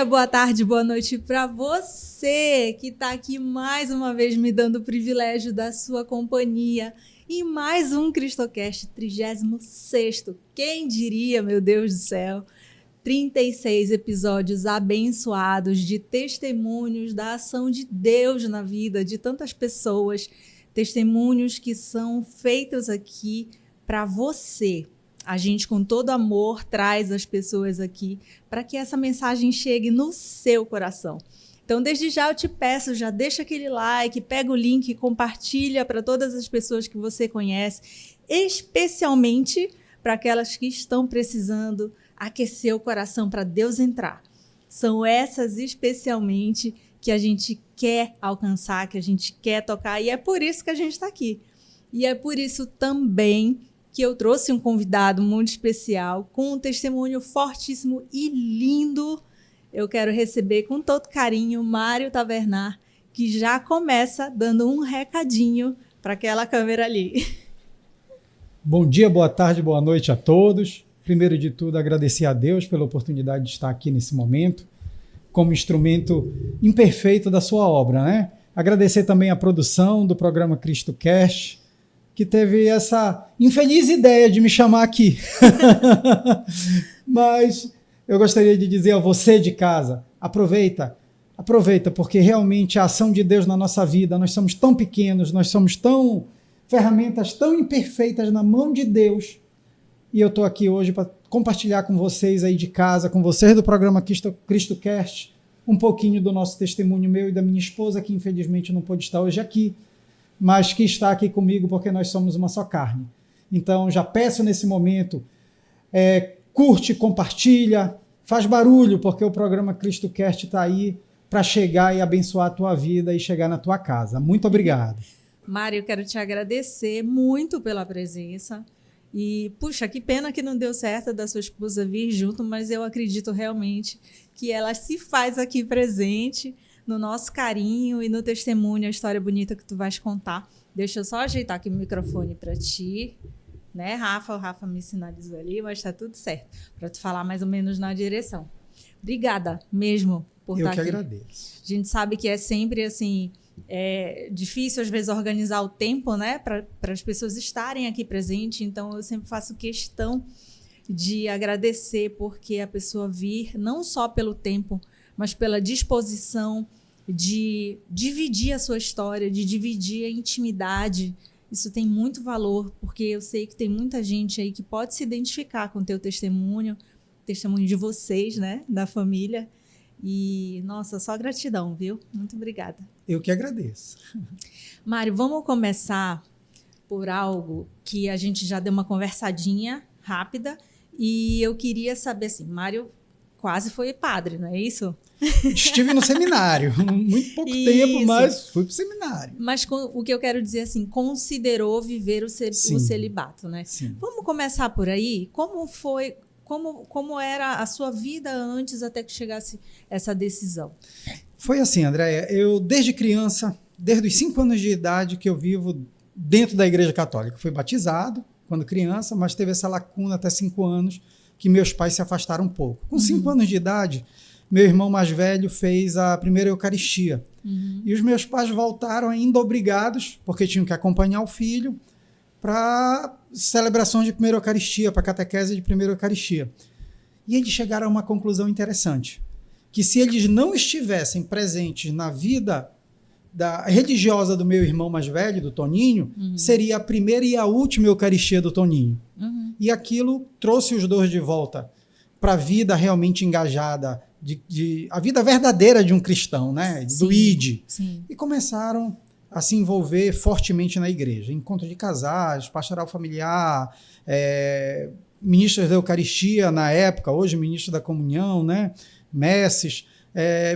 boa tarde, boa noite para você que está aqui mais uma vez me dando o privilégio da sua companhia em mais um Cristocast 36º. Quem diria, meu Deus do céu, 36 episódios abençoados de testemunhos da ação de Deus na vida de tantas pessoas, testemunhos que são feitos aqui para você. A gente, com todo amor, traz as pessoas aqui para que essa mensagem chegue no seu coração. Então, desde já eu te peço, já deixa aquele like, pega o link e compartilha para todas as pessoas que você conhece, especialmente para aquelas que estão precisando aquecer o coração para Deus entrar. São essas especialmente que a gente quer alcançar, que a gente quer tocar, e é por isso que a gente está aqui. E é por isso também que eu trouxe um convidado muito especial, com um testemunho fortíssimo e lindo. Eu quero receber com todo carinho Mário Tavernar, que já começa dando um recadinho para aquela câmera ali. Bom dia, boa tarde, boa noite a todos. Primeiro de tudo, agradecer a Deus pela oportunidade de estar aqui nesse momento, como instrumento imperfeito da sua obra, né? Agradecer também a produção do programa Cristocast, que teve essa infeliz ideia de me chamar aqui. Mas eu gostaria de dizer a você de casa, aproveita, porque realmente a ação de Deus na nossa vida, nós somos tão pequenos, nós somos ferramentas tão imperfeitas na mão de Deus, e eu estou aqui hoje para compartilhar com vocês aí de casa, com vocês do programa Cristocast, um pouquinho do nosso testemunho, meu e da minha esposa, que infelizmente não pôde estar hoje aqui, mas que está aqui comigo porque nós somos uma só carne. Então, já peço nesse momento, curte, compartilha, faz barulho, porque o programa Cristocast está aí para chegar e abençoar a tua vida e chegar na tua casa. Muito obrigado. Mário, eu quero te agradecer muito pela presença. E, puxa, que pena que não deu certo da sua esposa vir junto, mas eu acredito realmente que ela se faz aqui presente no nosso carinho e no testemunho, a história bonita que tu vais contar. Deixa eu só ajeitar aqui o microfone para ti, né, Rafa? O Rafa me sinalizou ali, mas tá tudo certo, para tu falar mais ou menos na direção. Obrigada mesmo por estar aqui. Eu que agradeço. A gente sabe que é sempre assim, difícil às vezes organizar o tempo, né, para as pessoas estarem aqui presentes, então eu sempre faço questão de agradecer porque a pessoa vir, não só pelo tempo, mas pela disposição de dividir a sua história, de dividir a intimidade. Isso tem muito valor, porque eu sei que tem muita gente aí que pode se identificar com o teu testemunho de vocês, né, da família. E, nossa, só gratidão, viu? Muito obrigada. Eu que agradeço. Mário, vamos começar por algo que a gente já deu uma conversadinha rápida e eu queria saber, assim, Mário quase foi padre, não é isso? Estive no seminário, muito pouco tempo, mas fui para o seminário. Mas o que eu quero dizer assim, considerou viver o celibato, né? Sim. Vamos começar por aí? Como era a sua vida antes até que chegasse essa decisão? Foi assim, Andréia, eu desde criança, desde os 5 anos de idade que eu vivo dentro da Igreja Católica. Fui batizado quando criança, mas teve essa lacuna até 5 anos que meus pais se afastaram um pouco. Com 5 anos de idade, meu irmão mais velho fez a primeira Eucaristia. E os meus pais voltaram ainda obrigados, porque tinham que acompanhar o filho, para celebrações de primeira Eucaristia, para catequese de primeira Eucaristia. E eles chegaram a uma conclusão interessante, que se eles não estivessem presentes na vida religiosa do meu irmão mais velho, do Toninho, seria a primeira e a última Eucaristia do Toninho. E aquilo trouxe os dois de volta para a vida realmente engajada, a vida verdadeira de um cristão, né? Do ID. Sim. E começaram a se envolver fortemente na igreja. Encontro de casais, pastoral familiar, ministros da Eucaristia na época, hoje ministro da Comunhão, né? Messes.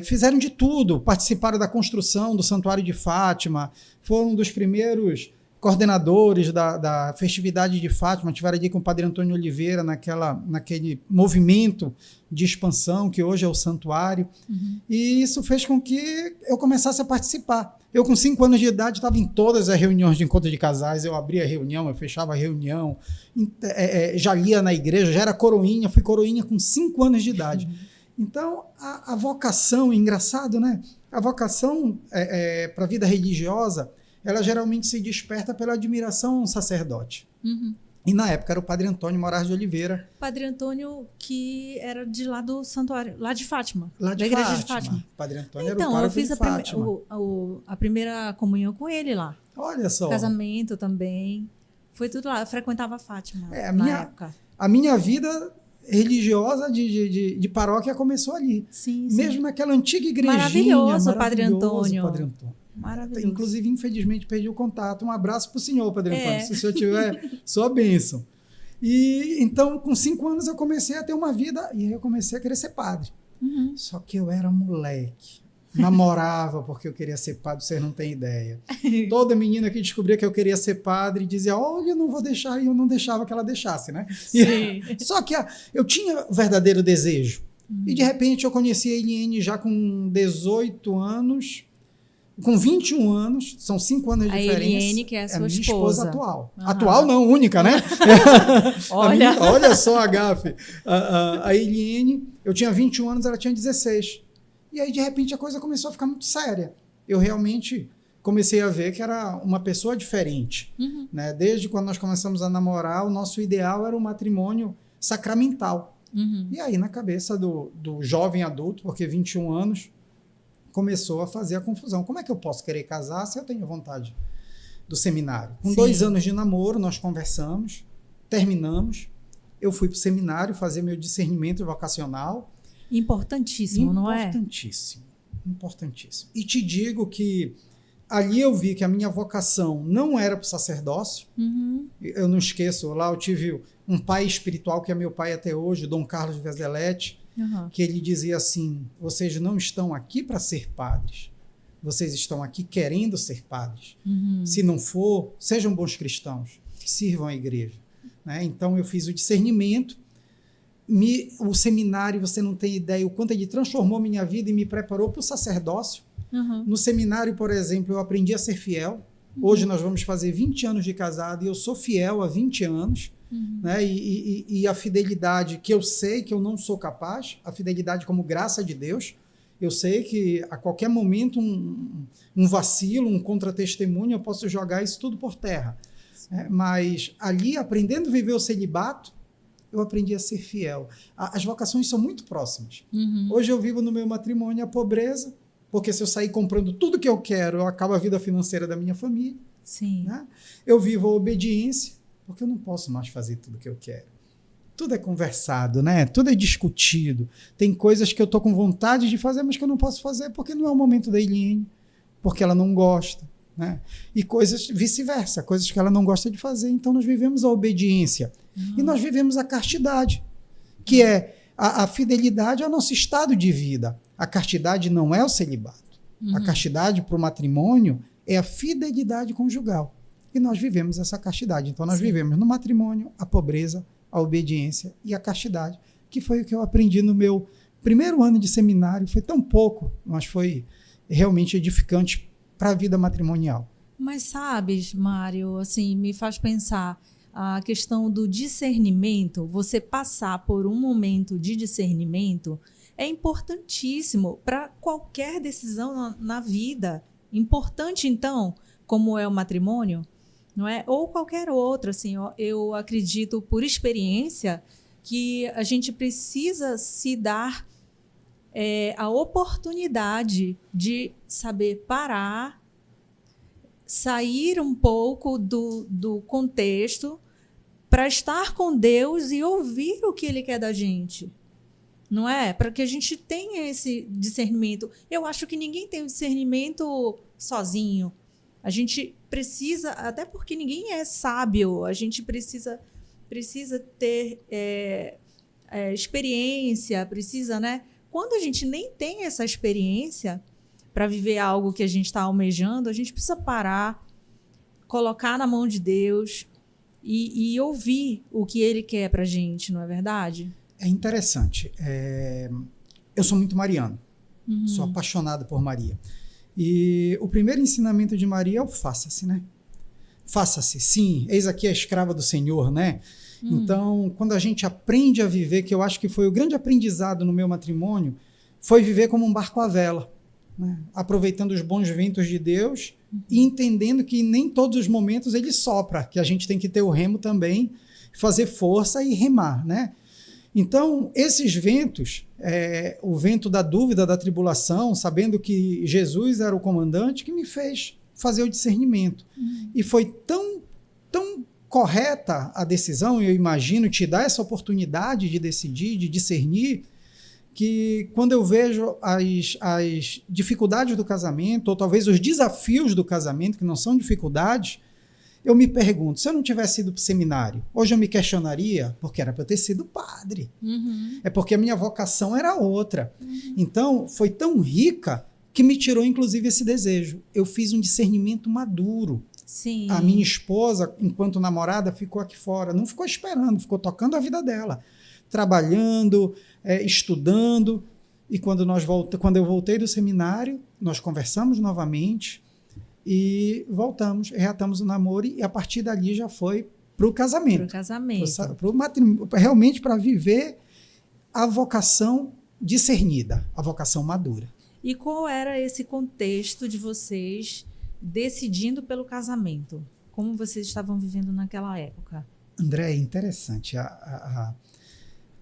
Fizeram de tudo, participaram da construção do Santuário de Fátima, foram um dos primeiros coordenadores da festividade de Fátima, tiveram ali com o padre Antônio Oliveira naquele movimento de expansão que hoje é o santuário, e isso fez com que eu começasse a participar. Eu, com 5 anos de idade, estava em todas as reuniões de encontro de casais, eu abria a reunião, eu fechava a reunião, já lia na igreja, já era coroinha, fui coroinha com 5 anos de idade. Então, a vocação, engraçado, né? A vocação para a vida religiosa, ela geralmente se desperta pela admiração a um sacerdote. Uhum. E na época era o Padre Antônio Moraes de Oliveira. Padre Antônio, que era de lá do santuário, lá de Fátima. Lá de da igreja Fátima. de Fátima. Padre Antônio Então, era o pároco eu fiz de a Fátima. primeira comunhão com ele lá. Olha só. Casamento também. Foi tudo lá. Eu frequentava Fátima na época. A minha vida religiosa de paróquia começou ali. Sim, Mesmo naquela antiga igrejinha. Maravilhoso, Padre Antônio. Padre Antônio. Maravilhoso. Inclusive, infelizmente, perdi o contato. Um abraço para o senhor, Padre Antônio. Se o senhor tiver, sua bênção. E então, com 5 anos, eu comecei a ter uma vida e aí eu comecei a querer ser padre. Uhum. Só que eu era moleque. Namorava porque eu queria ser padre, vocês não têm ideia. Toda menina que descobria que eu queria ser padre dizia, olha, eu não vou deixar, e eu não deixava que ela deixasse, né? Só que eu tinha verdadeiro desejo. E de repente eu conheci a Eliane já com 18 anos, com 21 anos, são 5 anos de diferença. A Eliane, que é a sua minha esposa atual. Uhum. Atual não, única, né? Olha só a gafe. A Eliane, eu tinha 21 anos, ela tinha 16. E aí, de repente, a coisa começou a ficar muito séria. Eu realmente comecei a ver que era uma pessoa diferente. Uhum. Né? Desde quando nós começamos a namorar, o nosso ideal era o matrimônio sacramental. Uhum. E aí, na cabeça do jovem adulto, porque 21 anos, começou a fazer a confusão. Como é que eu posso querer casar se eu tenho vontade do seminário? Com 2 anos de namoro, nós conversamos, terminamos. Eu fui para o seminário fazer meu discernimento vocacional. Importantíssimo, não é? Importantíssimo. E te digo que ali eu vi que a minha vocação não era para o sacerdócio. Uhum. Eu não esqueço, lá eu tive um pai espiritual, que é meu pai até hoje, Dom Carlos Vezeletti, que ele dizia assim, vocês não estão aqui para ser padres, vocês estão aqui querendo ser padres. Uhum. Se não for, sejam bons cristãos, sirvam a igreja. Né? Então eu fiz o discernimento. O seminário, você não tem ideia o quanto ele transformou minha vida e me preparou para o sacerdócio. Uhum. No seminário, por exemplo, eu aprendi a ser fiel. Hoje nós vamos fazer 20 anos de casado e eu sou fiel há 20 anos. Né? E a fidelidade que eu sei que eu não sou capaz, a fidelidade como graça de Deus. Eu sei que a qualquer momento um vacilo, um contra-testemunho, eu posso jogar isso tudo por terra. Mas ali, aprendendo a viver o celibato, eu aprendi a ser fiel. As vocações são muito próximas. Uhum. Hoje eu vivo no meu matrimônio a pobreza, porque se eu sair comprando tudo que eu quero, eu acabo a vida financeira da minha família. Sim. Né? Eu vivo a obediência, porque eu não posso mais fazer tudo que eu quero. Tudo é conversado, né? Tudo é discutido. Tem coisas que eu estou com vontade de fazer, mas que eu não posso fazer porque não é o momento da Eliane, porque ela não gosta. Né? E coisas vice-versa, coisas que ela não gosta de fazer. Então nós vivemos a obediência. E nós vivemos a castidade, que é a fidelidade ao nosso estado de vida. A castidade não é o celibato. A castidade para o matrimônio é a fidelidade conjugal. E nós vivemos essa castidade. Então nós vivemos no matrimônio a pobreza, a obediência e a castidade, que foi o que eu aprendi no meu primeiro ano de seminário. Foi tão pouco, mas foi realmente edificante para a vida matrimonial. Mas sabes, Mário, assim, me faz pensar a questão do discernimento, você passar por um momento de discernimento é importantíssimo para qualquer decisão na vida. Importante, então, como é o matrimônio, não é? Ou qualquer outro, assim, eu acredito por experiência que a gente precisa se dar a oportunidade de saber parar, sair um pouco do contexto para estar com Deus e ouvir o que Ele quer da gente. Não é? Para que a gente tenha esse discernimento. Eu acho que ninguém tem o discernimento sozinho. A gente precisa, até porque ninguém é sábio, a gente precisa ter experiência, precisa, né? Quando a gente nem tem essa experiência para viver algo que a gente está almejando, a gente precisa parar, colocar na mão de Deus e ouvir o que Ele quer para a gente, não é verdade? É interessante. Eu sou muito mariano, sou apaixonado por Maria. E o primeiro ensinamento de Maria é o faça-se, né? Faça-se, sim, eis aqui a escrava do Senhor, né? Então, quando a gente aprende a viver, que eu acho que foi o grande aprendizado no meu matrimônio, foi viver como um barco à vela, né? Aproveitando os bons ventos de Deus e entendendo que nem todos os momentos ele sopra, que a gente tem que ter o remo também, fazer força e remar, né? Então, esses ventos, o vento da dúvida, da tribulação, sabendo que Jesus era o comandante, que me fez fazer o discernimento. E foi tão correta a decisão, eu imagino, te dar essa oportunidade de decidir, de discernir, que quando eu vejo as dificuldades do casamento, ou talvez os desafios do casamento, que não são dificuldades, eu me pergunto, se eu não tivesse ido para o seminário, hoje eu me questionaria, porque era para eu ter sido padre. É porque a minha vocação era outra. Então, foi tão rica que me tirou, inclusive, esse desejo. Eu fiz um discernimento maduro. Sim. A minha esposa, enquanto namorada, ficou aqui fora. Não ficou esperando, ficou tocando a vida dela. Trabalhando, estudando. E quando eu voltei do seminário, nós conversamos novamente e voltamos, reatamos o namoro e a partir dali já foi para o casamento. Para o casamento. Pro matrimônio, realmente para viver a vocação discernida, a vocação madura. E qual era esse contexto de vocês decidindo pelo casamento? Como vocês estavam vivendo naquela época? André, é interessante.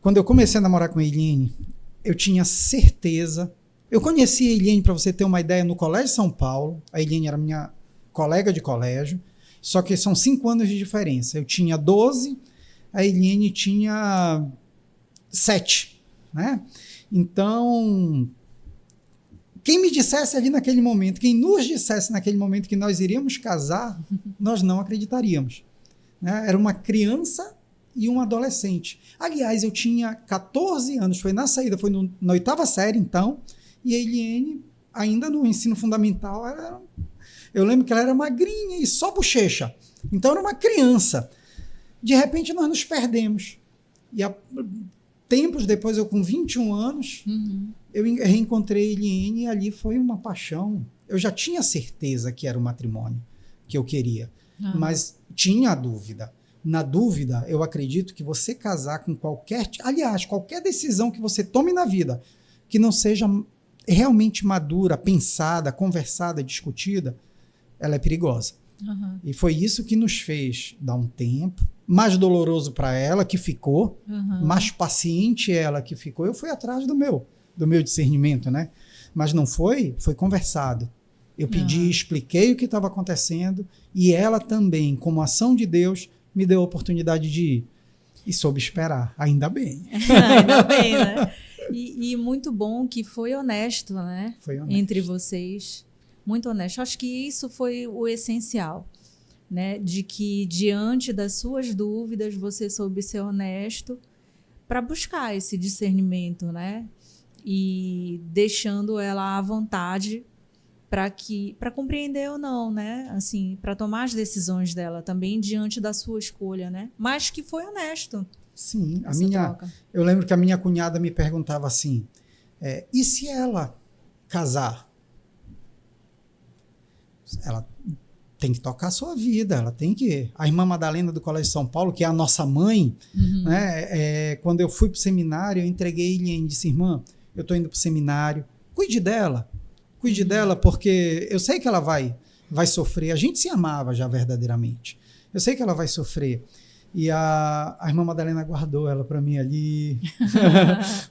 Quando eu comecei a namorar com a Eliane, eu tinha certeza. Eu conheci a Eliane, para você ter uma ideia, no Colégio São Paulo. A Eliane era minha colega de colégio, só que são 5 anos de diferença. Eu tinha 12, a Eliane tinha 7, né? Então, quem me dissesse ali naquele momento, quem nos dissesse naquele momento que nós iríamos casar, nós não acreditaríamos, né? Era uma criança e um adolescente. Aliás, eu tinha 14 anos, foi na saída, foi na 8ª série, então, e a Eliane, ainda no ensino fundamental, eu lembro que ela era magrinha e só bochecha. Então, era uma criança. De repente, nós nos perdemos. E tempos depois, eu com 21 anos, eu reencontrei a Eliane e ali foi uma paixão. Eu já tinha certeza que era o matrimônio que eu queria, mas tinha a dúvida. Na dúvida, eu acredito que você casar com aliás, qualquer decisão que você tome na vida, que não seja realmente madura, pensada, conversada, discutida, ela é perigosa. E foi isso que nos fez dar um tempo, mais doloroso para ela, que ficou, mais paciente ela, que ficou. Eu fui atrás do meu discernimento, né? Mas não foi conversado. Eu pedi, expliquei o que estava acontecendo, e ela também, como ação de Deus, me deu a oportunidade de ir. E soube esperar, ainda bem. Ainda bem, né? E muito bom que foi honesto, né? Foi honesto. Entre vocês. Muito honesto. Acho que isso foi o essencial, né? De que diante das suas dúvidas você soube ser honesto para buscar esse discernimento, né? E deixando ela à vontade para compreender ou não, né? Assim, para tomar as decisões dela também diante da sua escolha, né? Mas que foi honesto. Sim, eu lembro que a minha cunhada me perguntava assim, e se ela casar? Ela tem que tocar a sua vida, ela tem que... A irmã Madalena do Colégio São Paulo, que é a nossa mãe, né? Quando eu fui para o seminário, eu entreguei ele e disse, irmã, eu estou indo para o seminário, cuide dela, porque eu sei que ela vai sofrer. A gente se amava já verdadeiramente. Eu sei que ela vai sofrer. E a irmã Madalena guardou ela para mim ali,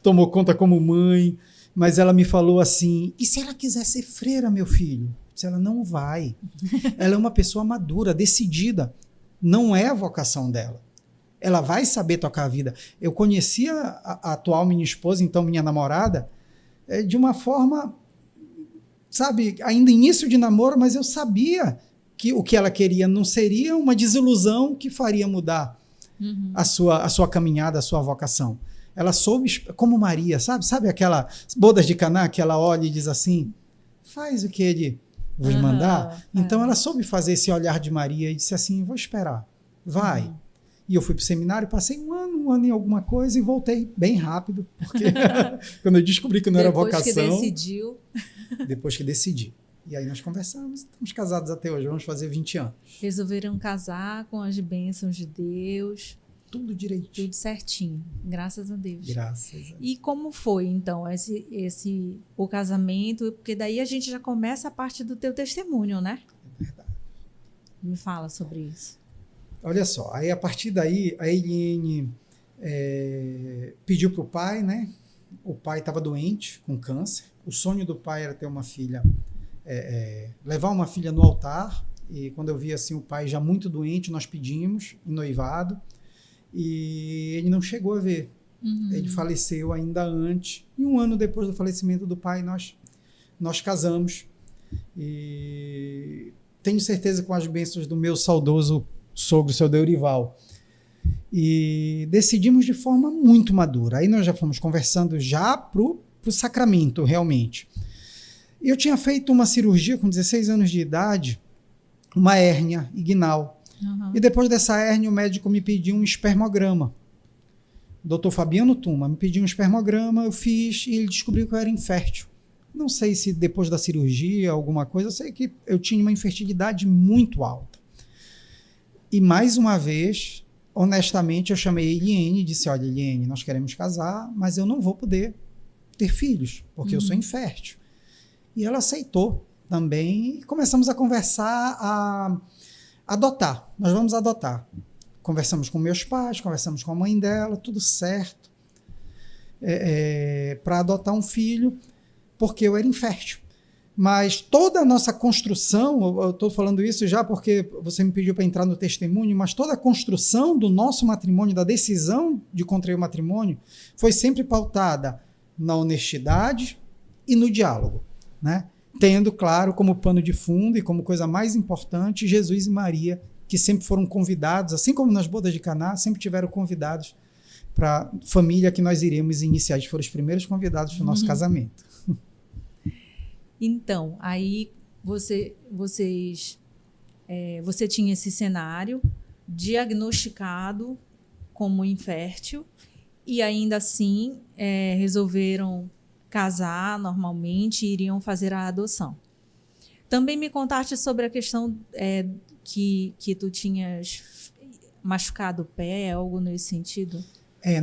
tomou conta como mãe, mas ela me falou assim, e se ela quiser ser freira, meu filho? Se ela não vai. Ela é uma pessoa madura, decidida. Não é a vocação dela. Ela vai saber tocar a vida. Eu conhecia a atual minha esposa, então minha namorada, de uma forma, sabe, ainda início de namoro, mas eu sabia que o que ela queria não seria uma desilusão que faria mudar a sua caminhada, a sua vocação. Ela soube, como Maria, sabe aquela bodas de Caná, que ela olha e diz assim, faz o que ele vos mandar. Então ela soube fazer esse olhar de Maria e disse assim, vou esperar, vai. E eu fui para o seminário, passei um ano e alguma coisa e voltei bem rápido, porque quando eu descobri que não era vocação... Depois que decidi. E aí nós conversamos, estamos casados até hoje, vamos fazer 20 anos. Resolveram casar com as bênçãos de Deus. Tudo direitinho. Tudo certinho, graças a Deus. Graças a Deus. E como foi, então, o casamento? Porque daí a gente já começa a parte do teu testemunho, né? É verdade. Me fala sobre isso. Olha só, aí a partir daí, a Eliane pediu para o pai, né? O pai estava doente, com câncer. O sonho do pai era ter uma filha, levar uma filha no altar. E quando eu vi assim o pai já muito doente, nós pedimos em noivado. E ele não chegou a ver. Uhum. Ele faleceu ainda antes. E um ano depois do falecimento do pai, nós casamos. E tenho certeza com as bênçãos do meu saudoso sogro, seu Deurival. E decidimos de forma muito madura. Aí nós já fomos conversando já pro sacramento, realmente. E eu tinha feito uma cirurgia com 16 anos de idade, uma hérnia inguinal. Uhum. E depois dessa hérnia, o médico me pediu um espermograma. O doutor Fabiano Tuma me pediu um espermograma, eu fiz e ele descobriu que eu era infértil. Não sei se depois da cirurgia, alguma coisa, eu sei que eu tinha uma infertilidade muito alta. E mais uma vez, honestamente, eu chamei a Eliane e disse, olha, Eliane, nós queremos casar, mas eu não vou poder ter filhos, porque eu sou infértil. E ela aceitou também e começamos a conversar, a adotar. Nós vamos adotar. Conversamos com meus pais, conversamos com a mãe dela, tudo certo. Para adotar um filho, porque eu era infértil. Mas toda a nossa construção, eu estou falando isso já porque você me pediu para entrar no testemunho, mas toda a construção do nosso matrimônio, da decisão de contrair o matrimônio, foi sempre pautada na honestidade e no diálogo, né? Tendo, claro, como pano de fundo e como coisa mais importante, Jesus e Maria, que sempre foram convidados, assim como nas bodas de Caná, sempre tiveram convidados para a família que nós iremos iniciar. Eles foram os primeiros convidados do nosso casamento. Então, aí você tinha esse cenário diagnosticado como infértil e ainda assim resolveram casar normalmente e iriam fazer a adoção. Também me contaste sobre a questão que tu tinhas machucado o pé, algo nesse sentido?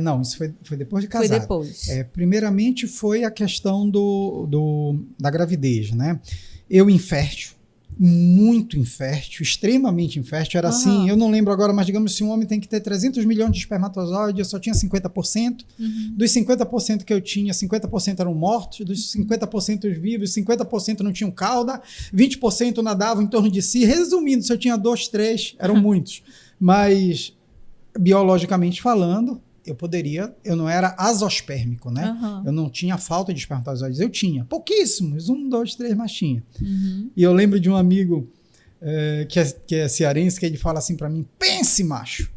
Não, isso foi depois de casar. Foi depois. Primeiramente foi a questão da gravidez, né? Eu infértil, muito infértil, extremamente infértil. Era assim, eu não lembro agora, mas digamos se um homem tem que ter 300 milhões de espermatozoides, eu só tinha 50%. Dos 50% que eu tinha, 50% eram mortos, dos 50% vivos, 50% não tinham cauda, 20% nadavam em torno de si. Resumindo, se eu tinha 2, 3, eram muitos. Mas, biologicamente falando, eu não era azospérmico, né? Eu não tinha falta de espermatozoides, eu tinha pouquíssimos, 1, 2, 3, mas tinha. E eu lembro de um amigo que é cearense, que ele fala assim para mim, pense, macho,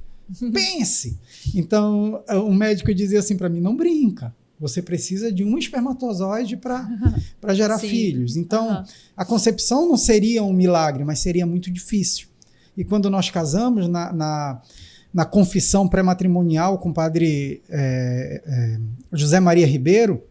pense. Então, o médico dizia assim para mim, não brinca, você precisa de um espermatozoide para gerar filhos. Então, a concepção não seria um milagre, mas seria muito difícil. E quando nós casamos na confissão pré-matrimonial com o padre José Maria Ribeiro,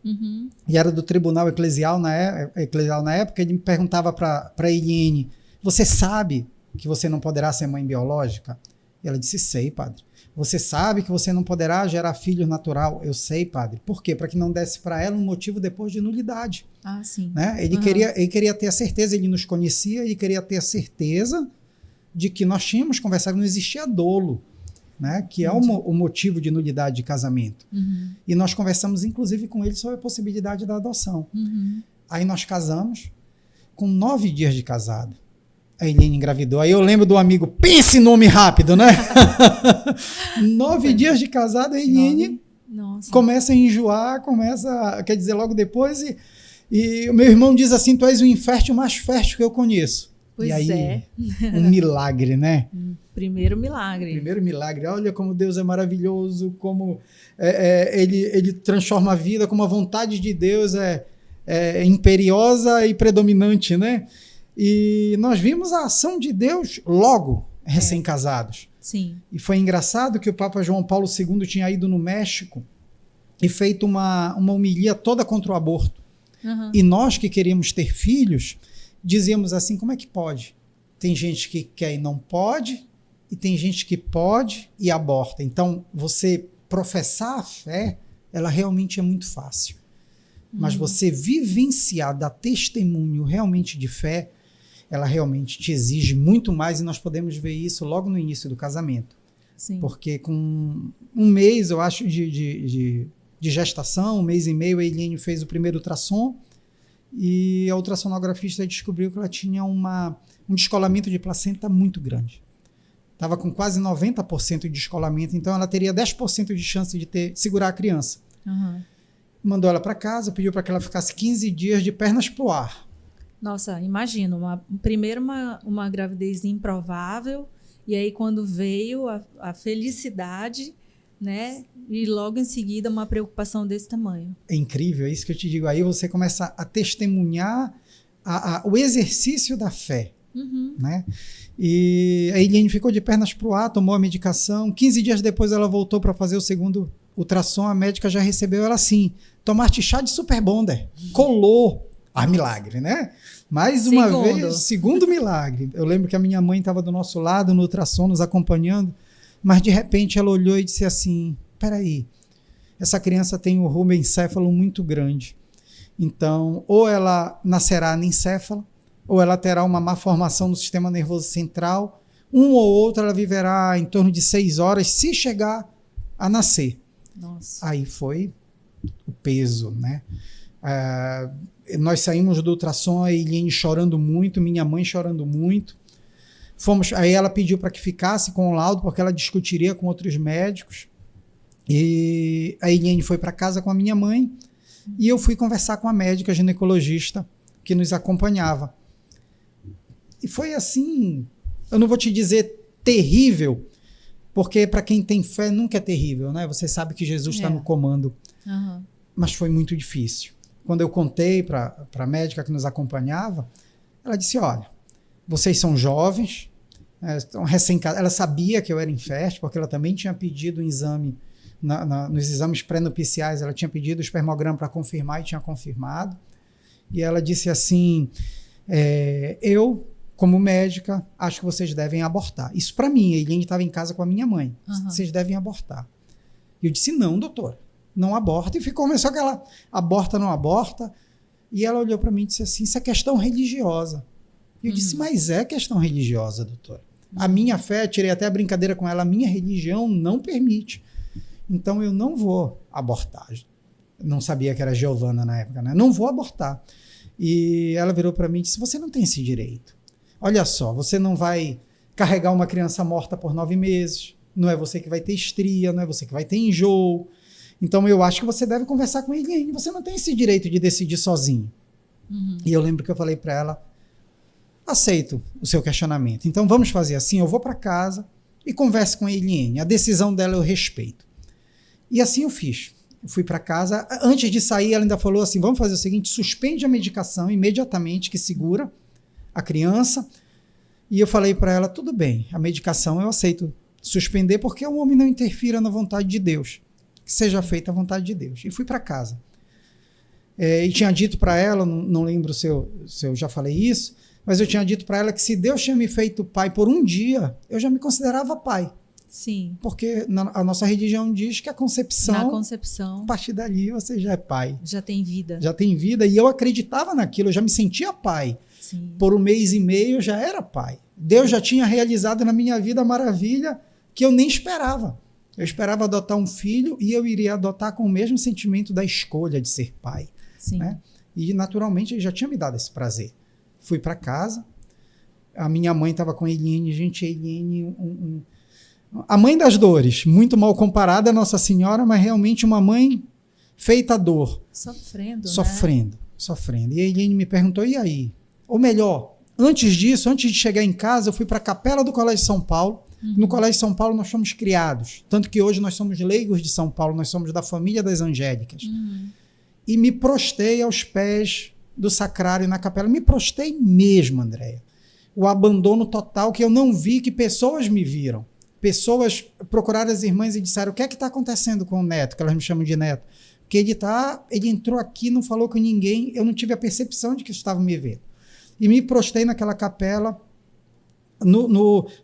e era do Tribunal Eclesial na época, ele me perguntava para Eliane, você sabe que você não poderá ser mãe biológica? E ela disse, sei, padre. Você sabe que você não poderá gerar filho natural? Eu sei, padre. Por quê? Para que não desse para ela um motivo depois de nulidade. Ah, sim. Né? Ele queria ter a certeza, ele nos conhecia, ele queria ter a certeza de que nós tínhamos conversado, não existia dolo, né? Que é o motivo de nulidade de casamento. E nós conversamos, inclusive, com ele sobre a possibilidade da adoção. Aí nós casamos, com 9 dias de casado. A Eliane engravidou. Aí eu lembro do amigo, pense nome rápido, né? 9 dias de casado, a Eliane começa a enjoar, quer dizer, logo depois, e o meu irmão diz assim, tu és o infértil mais fértil que eu conheço. Pois e aí, um milagre, né? Primeiro milagre. Olha como Deus é maravilhoso, como ele transforma a vida, como a vontade de Deus é imperiosa e predominante, né? E nós vimos a ação de Deus logo, recém-casados. Sim. E foi engraçado que o Papa João Paulo II tinha ido no México e feito uma homilia toda contra o aborto. E nós que queríamos ter filhos, dizíamos assim, como é que pode? Tem gente que quer e não pode, e tem gente que pode e aborta. Então, você professar a fé, ela realmente é muito fácil. Mas você vivenciar, dar testemunho realmente de fé, ela realmente te exige muito mais, e nós podemos ver isso logo no início do casamento. Sim. Porque com um mês, eu acho, de gestação, 1,5 mês, a Eliane fez o primeiro ultrassom, e a ultrassonografista descobriu que ela tinha um descolamento de placenta muito grande. Estava com quase 90% de descolamento, então ela teria 10% de chance de segurar a criança. Uhum. Mandou ela para casa, pediu para que ela ficasse 15 dias de pernas pro ar. Nossa, imagino, primeiro uma gravidez improvável, e aí quando veio a felicidade, né? E logo em seguida uma preocupação desse tamanho. É incrível, é isso que eu te digo. Aí você começa a testemunhar o exercício da fé. Né? E a Eliane ficou de pernas pro ar, tomou a medicação. 15 dias depois ela voltou para fazer o segundo ultrassom. A médica já recebeu ela assim: tomaste chá de Super Bonder, colou. Milagre, né? Mais uma vez, segundo milagre. Eu lembro que a minha mãe estava do nosso lado no ultrassom, nos acompanhando, mas de repente ela olhou e disse assim: peraí, essa criança tem um rubencéfalo muito grande. Então, ou ela nascerá anencéfala, ou ela terá uma má formação no sistema nervoso central. Um ou outro ela viverá em torno de 6 horas, se chegar a nascer. Nossa. Aí foi o peso, né? Nós saímos do ultrassom, a Eliane chorando muito, minha mãe chorando muito. Aí ela pediu para que ficasse com o laudo, porque ela discutiria com outros médicos. E a Eliane foi para casa com a minha mãe, e eu fui conversar com a médica ginecologista que nos acompanhava. E foi assim, eu não vou te dizer terrível, porque para quem tem fé nunca é terrível, né? Você sabe que Jesus está no comando. Uhum. Mas foi muito difícil. Quando eu contei para a médica que nos acompanhava, ela disse: olha, vocês são jovens, estão recém-casados. Ela sabia que eu era infértil, porque ela também tinha pedido um exame, nos exames pré-nupciais, ela tinha pedido o espermograma para confirmar e tinha confirmado. E ela disse assim: eu, como médica, acho que vocês devem abortar. Isso para mim, a Eliane estava em casa com a minha mãe. Vocês devem abortar. E eu disse: não, doutora, não aborta. E começou aquela aborta, não aborta. E ela olhou para mim e disse assim: isso é questão religiosa. E eu disse: mas é questão religiosa, doutora. A minha fé, tirei até a brincadeira com ela, a minha religião não permite. Então eu não vou abortar. Não sabia que era Giovana na época, né? Não vou abortar. E ela virou para mim e disse: você não tem esse direito. Olha só, você não vai carregar uma criança morta por 9 meses, não é você que vai ter estria, não é você que vai ter enjoo. Então eu acho que você deve conversar com ele. Você não tem esse direito de decidir sozinho. E eu lembro que eu falei para ela: aceito o seu questionamento. Então vamos fazer assim, eu vou para casa e converso com a Eliane. A decisão dela eu respeito. E assim eu fiz. Eu fui para casa. Antes de sair, ela ainda falou assim: vamos fazer o seguinte, suspende a medicação imediatamente, que segura a criança. E eu falei para ela: tudo bem, a medicação eu aceito suspender, porque o homem não interfira na vontade de Deus. Que seja feita a vontade de Deus. E fui para casa. E tinha dito para ela, não lembro se eu já falei isso, mas eu tinha dito para ela que se Deus tinha me feito pai por um dia, eu já me considerava pai. Sim. Porque a nossa religião diz que a concepção, a partir dali você já é pai. Já tem vida. Já tem vida. E eu acreditava naquilo, eu já me sentia pai. Sim. Por 1,5 mês eu já era pai. Deus já tinha realizado na minha vida a maravilha que eu nem esperava. Eu esperava adotar um filho e eu iria adotar com o mesmo sentimento da escolha de ser pai. Sim. Né? E naturalmente ele já tinha me dado esse prazer. Fui para casa, a minha mãe estava com a Eliane, gente, a Eliane, a mãe das dores, muito mal comparada à Nossa Senhora, mas realmente uma mãe feita a dor. Sofrendo. E a Eliane me perguntou: e aí? Ou melhor, antes disso, antes de chegar em casa, eu fui para a capela do Colégio São Paulo. No Colégio São Paulo nós fomos criados, tanto que hoje nós somos leigos de São Paulo, nós somos da família das Angélicas. E me prostei aos pés do sacrário na capela. Me prostei mesmo, Andréia. O abandono total, que eu não vi, que pessoas me viram. Pessoas procuraram as irmãs e disseram: o que é que está acontecendo com o neto, que elas me chamam de neto? Porque ele entrou aqui, não falou com ninguém, eu não tive a percepção de que estavam me vendo. E me prostei naquela capela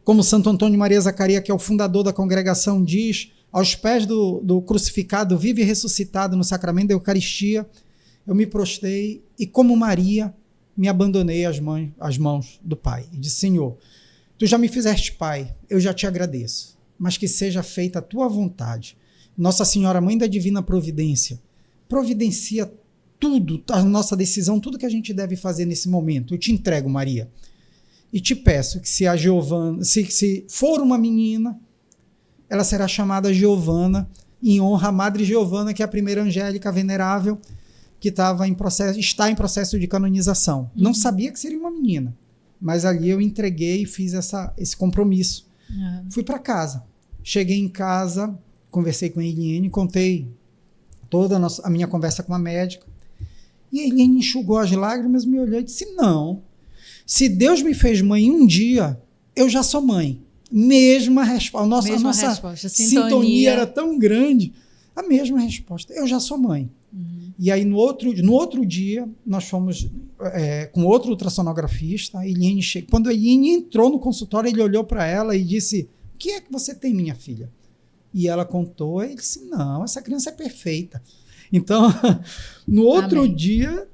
como Santo Antônio Maria Zacaria, que é o fundador da congregação, diz, aos pés do crucificado, vivo e ressuscitado no sacramento da Eucaristia, eu me prostrei e, como Maria, me abandonei às mãos do Pai. E disse, Senhor, tu já me fizeste Pai, eu já te agradeço, mas que seja feita a tua vontade. Nossa Senhora, Mãe da Divina Providência, providencia tudo, a nossa decisão, tudo que a gente deve fazer nesse momento. Eu te entrego, Maria. E te peço que se a Giovana, se for uma menina, ela será chamada Giovana, em honra à Madre Giovana, que é a primeira angélica venerável, que está em processo de canonização. Não sabia que seria uma menina, mas ali eu entreguei e fiz esse compromisso. Fui para casa. Cheguei em casa, conversei com a Eliane, contei toda a minha conversa com a médica, e a Eliane enxugou as lágrimas, me olhou e disse, não, se Deus me fez mãe um dia, eu já sou mãe. Mesma resposta. A nossa resposta. Sintonia era tão grande. A mesma resposta. Eu já sou mãe. E aí, no outro dia, nós fomos com outro ultrassonografista. Quando a Eliane entrou no consultório, ele olhou para ela e disse, o que é que você tem, minha filha? E ela contou, e ele disse, não, essa criança é perfeita. Então, no outro dia,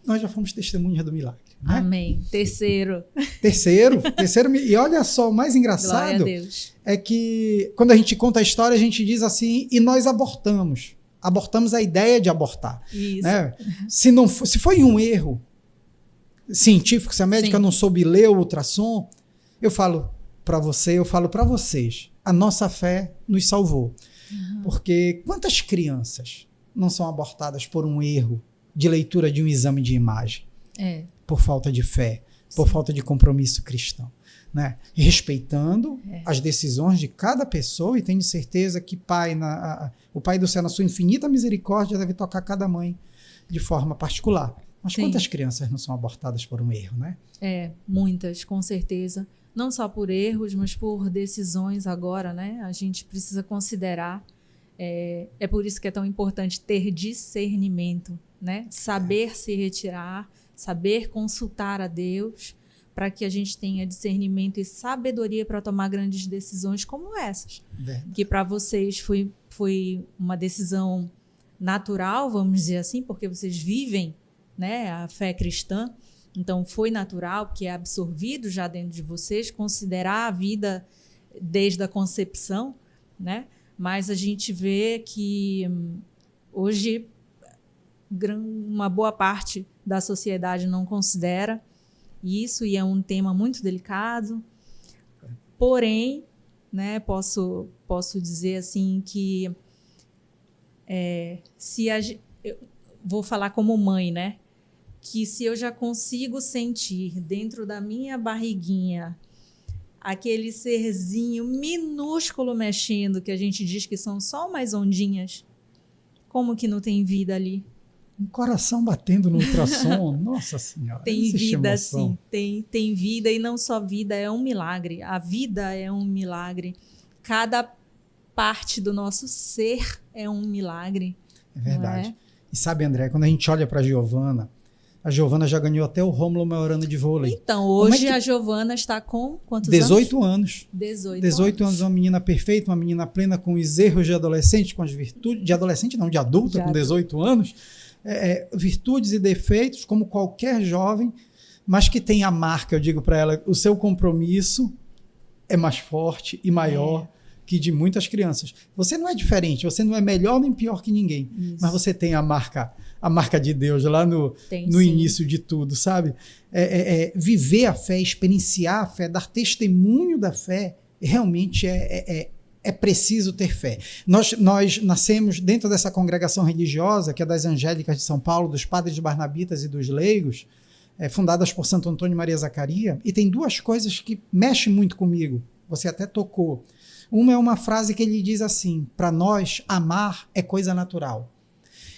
nós já fomos testemunhas do milagre. Né? Amém. Terceiro. E olha só, o mais engraçado é que quando a gente conta a história, a gente diz assim, e nós abortamos. Abortamos a ideia de abortar. Isso. Né? Se foi um erro científico, se a médica não soube ler o ultrassom, eu falo para vocês, a nossa fé nos salvou. Porque quantas crianças não são abortadas por um erro de leitura de um exame de imagem? Por falta de fé, por falta de compromisso cristão. Né? Respeitando as decisões de cada pessoa, e tenho certeza que o Pai do Céu, na sua infinita misericórdia, deve tocar cada mãe de forma particular. Mas quantas crianças não são abortadas por um erro, né? Muitas, com certeza. Não só por erros, mas por decisões agora, né? A gente precisa considerar. É por isso que é tão importante ter discernimento, né? Saber se retirar, saber consultar a Deus, para que a gente tenha discernimento e sabedoria para tomar grandes decisões como essas. Verdade. Que para vocês foi uma decisão natural, vamos dizer assim, porque vocês vivem, né, a fé cristã. Então foi natural, porque é absorvido já dentro de vocês, considerar a vida desde a concepção, né? Mas a gente vê que hoje uma boa parte da sociedade não considera isso, e é um tema muito delicado. Porém, né, posso dizer assim que eu vou falar como mãe, né, que se eu já consigo sentir dentro da minha barriguinha aquele serzinho minúsculo mexendo, que a gente diz que são só umas ondinhas, como que não tem vida ali? Um coração batendo no ultrassom, nossa senhora. Tem vida, sim, tem vida, e não só vida, é um milagre. A vida é um milagre. Cada parte do nosso ser é um milagre. É verdade. E sabe, André, quando a gente olha para a Giovana já ganhou até o Rômulo Maiorana de vôlei. Então, hoje a Giovana está com quantos 18 anos? 18 anos, uma menina perfeita, uma menina plena, com os erros de adolescente, com as virtudes, de adolescente não, de adulta, com 18 anos. Virtudes e defeitos, como qualquer jovem, mas que tem a marca, eu digo para ela, o seu compromisso é mais forte e maior que de muitas crianças. Você não é diferente, você não é melhor nem pior que ninguém, mas você tem a marca de Deus lá no início de tudo, sabe? Viver a fé, experienciar a fé, dar testemunho da fé, realmente é preciso ter fé. Nós nascemos dentro dessa congregação religiosa, que é das Angélicas de São Paulo, dos Padres Barnabitas e dos Leigos, fundadas por Santo Antônio Maria Zacaria, e tem duas coisas que mexem muito comigo, você até tocou. Uma é uma frase que ele diz assim, para nós, amar é coisa natural.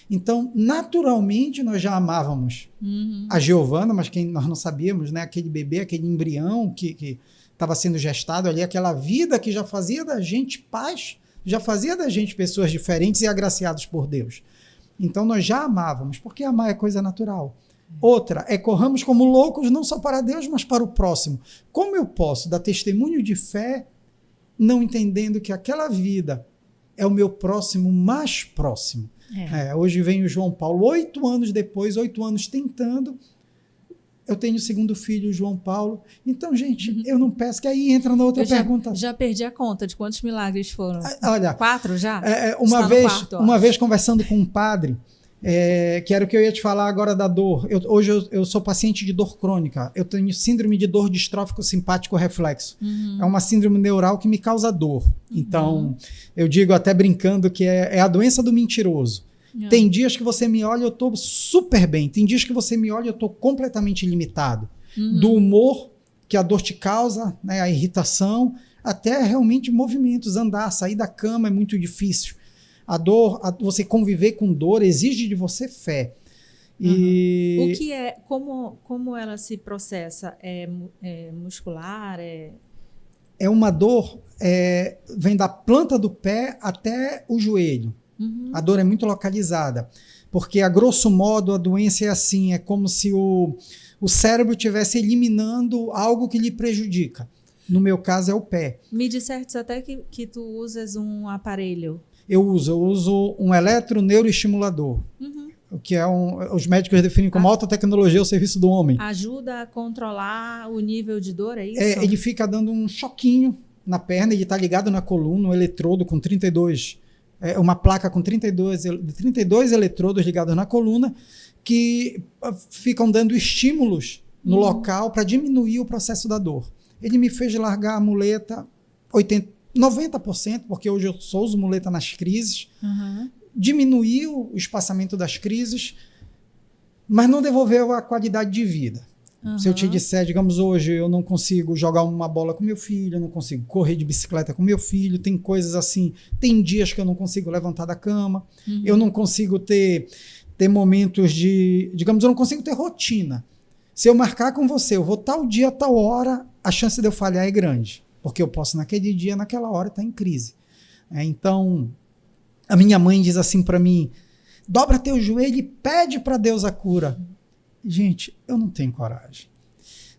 Então, naturalmente, nós já amávamos a Giovana, mas nós não sabíamos, né? Aquele bebê, aquele embrião que estava sendo gestado ali, aquela vida que já fazia da gente paz, já fazia da gente pessoas diferentes e agraciados por Deus. Então, nós já amávamos, porque amar é coisa natural. Outra é corramos como loucos, não só para Deus, mas para o próximo. Como eu posso dar testemunho de fé, não entendendo que aquela vida é o meu próximo mais próximo? Hoje vem o João Paulo, 8 anos depois, 8 anos tentando. Eu tenho o segundo filho, o João Paulo. Então, gente, eu não peço, que aí entra na outra pergunta. Já perdi a conta de quantos milagres foram. Olha, 4 já? Uma vez conversando com um padre, que era o que eu ia te falar agora da dor. Hoje eu sou paciente de dor crônica. Eu tenho síndrome de dor distrófico simpático reflexo. É uma síndrome neural que me causa dor. Então, eu digo até brincando que é a doença do mentiroso. Tem dias que você me olha e eu estou super bem. Tem dias que você me olha e eu estou completamente limitado. Do humor que a dor te causa, né, a irritação, até realmente movimentos, andar, sair da cama é muito difícil. A dor, você conviver com dor exige de você fé. O que é, como ela se processa? É muscular? É uma dor, vem da planta do pé até o joelho. A dor é muito localizada, porque a grosso modo a doença é assim, é como se o cérebro estivesse eliminando algo que lhe prejudica. No meu caso é o pé. Me disseste até que tu usas um aparelho. Eu uso um eletroneuroestimulador, o que os médicos definem como alta tecnologia ao serviço do homem. Ajuda a controlar o nível de dor, é isso? Ele fica dando um choquinho na perna, ele está ligado na coluna, um eletrodo com 32, uma placa com 32 eletrodos ligados na coluna, que ficam dando estímulos no local para diminuir o processo da dor. Ele me fez largar a muleta 90%, porque hoje eu só uso muleta nas crises, diminuiu o espaçamento das crises, mas não devolveu a qualidade de vida. Se eu te disser, digamos, hoje eu não consigo jogar uma bola com meu filho, eu não consigo correr de bicicleta com meu filho, tem coisas assim, tem dias que eu não consigo levantar da cama, eu não consigo ter momentos digamos, eu não consigo ter rotina. Se eu marcar com você, eu vou tal dia, tal hora, a chance de eu falhar é grande. Porque eu posso, naquele dia, naquela hora, estar em crise. Então, a minha mãe diz assim para mim, dobra teu joelho e pede para Deus a cura. Gente, eu não tenho coragem.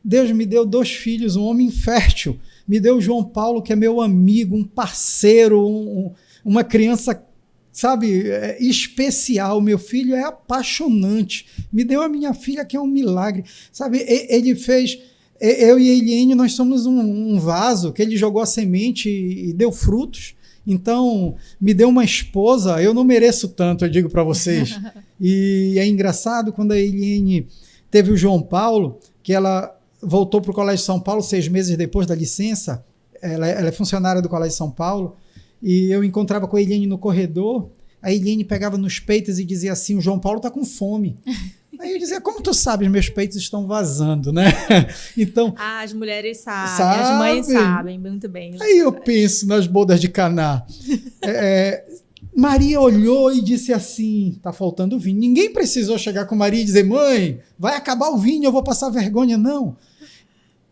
Deus me deu 2 filhos, um homem fértil. Me deu o João Paulo, que é meu amigo, um parceiro, uma criança, sabe, especial. Meu filho é apaixonante. Me deu a minha filha, que é um milagre. Sabe, ele fez... Eu e a Eliane, nós somos um vaso que ele jogou a semente e deu frutos. Então, me deu uma esposa, eu não mereço tanto, eu digo para vocês. E é engraçado, quando a Eliane teve o João Paulo, que ela voltou para o Colégio São Paulo 6 meses depois da licença, ela é funcionária do Colégio São Paulo, e eu encontrava com a Eliane no corredor, a Eliane pegava nos peitos e dizia assim, o João Paulo está com fome. Aí eu dizia, como tu sabes, meus peitos estão vazando, né? Então, as mulheres sabem, as mães sabem muito bem. Aí eu penso nas bodas de Caná. Maria olhou e disse assim, tá faltando vinho. Ninguém precisou chegar com Maria e dizer, mãe, vai acabar o vinho, eu vou passar vergonha. Não.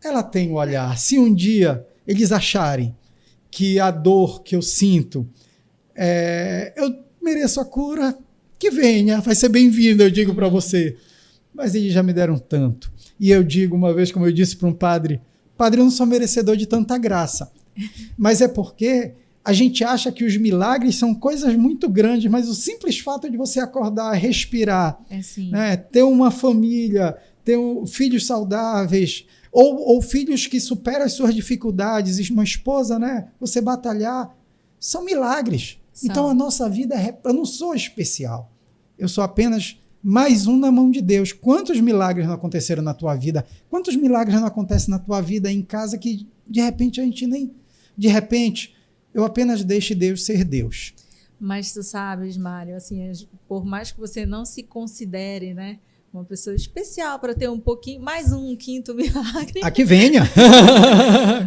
Ela tem um olhar. Se um dia eles acharem que a dor que eu sinto, eu mereço a cura, que venha, vai ser bem-vindo, eu digo para você. Mas eles já me deram tanto. E eu digo uma vez, como eu disse para um padre, eu não sou merecedor de tanta graça. Mas é porque a gente acha que os milagres são coisas muito grandes, mas o simples fato de você acordar, respirar, né, ter uma família, ter filhos saudáveis, ou filhos que superam as suas dificuldades, uma esposa, né, você batalhar, são milagres. Então a nossa vida, eu não sou especial, eu sou apenas mais um na mão de Deus. Quantos milagres não aconteceram na tua vida? Quantos milagres não acontecem na tua vida em casa que de repente a gente nem... De repente, eu apenas deixo Deus ser Deus. Mas tu sabes, Mário, assim, por mais que você não se considere, né, uma pessoa especial para ter um pouquinho, mais um quinto milagre. Aqui venha!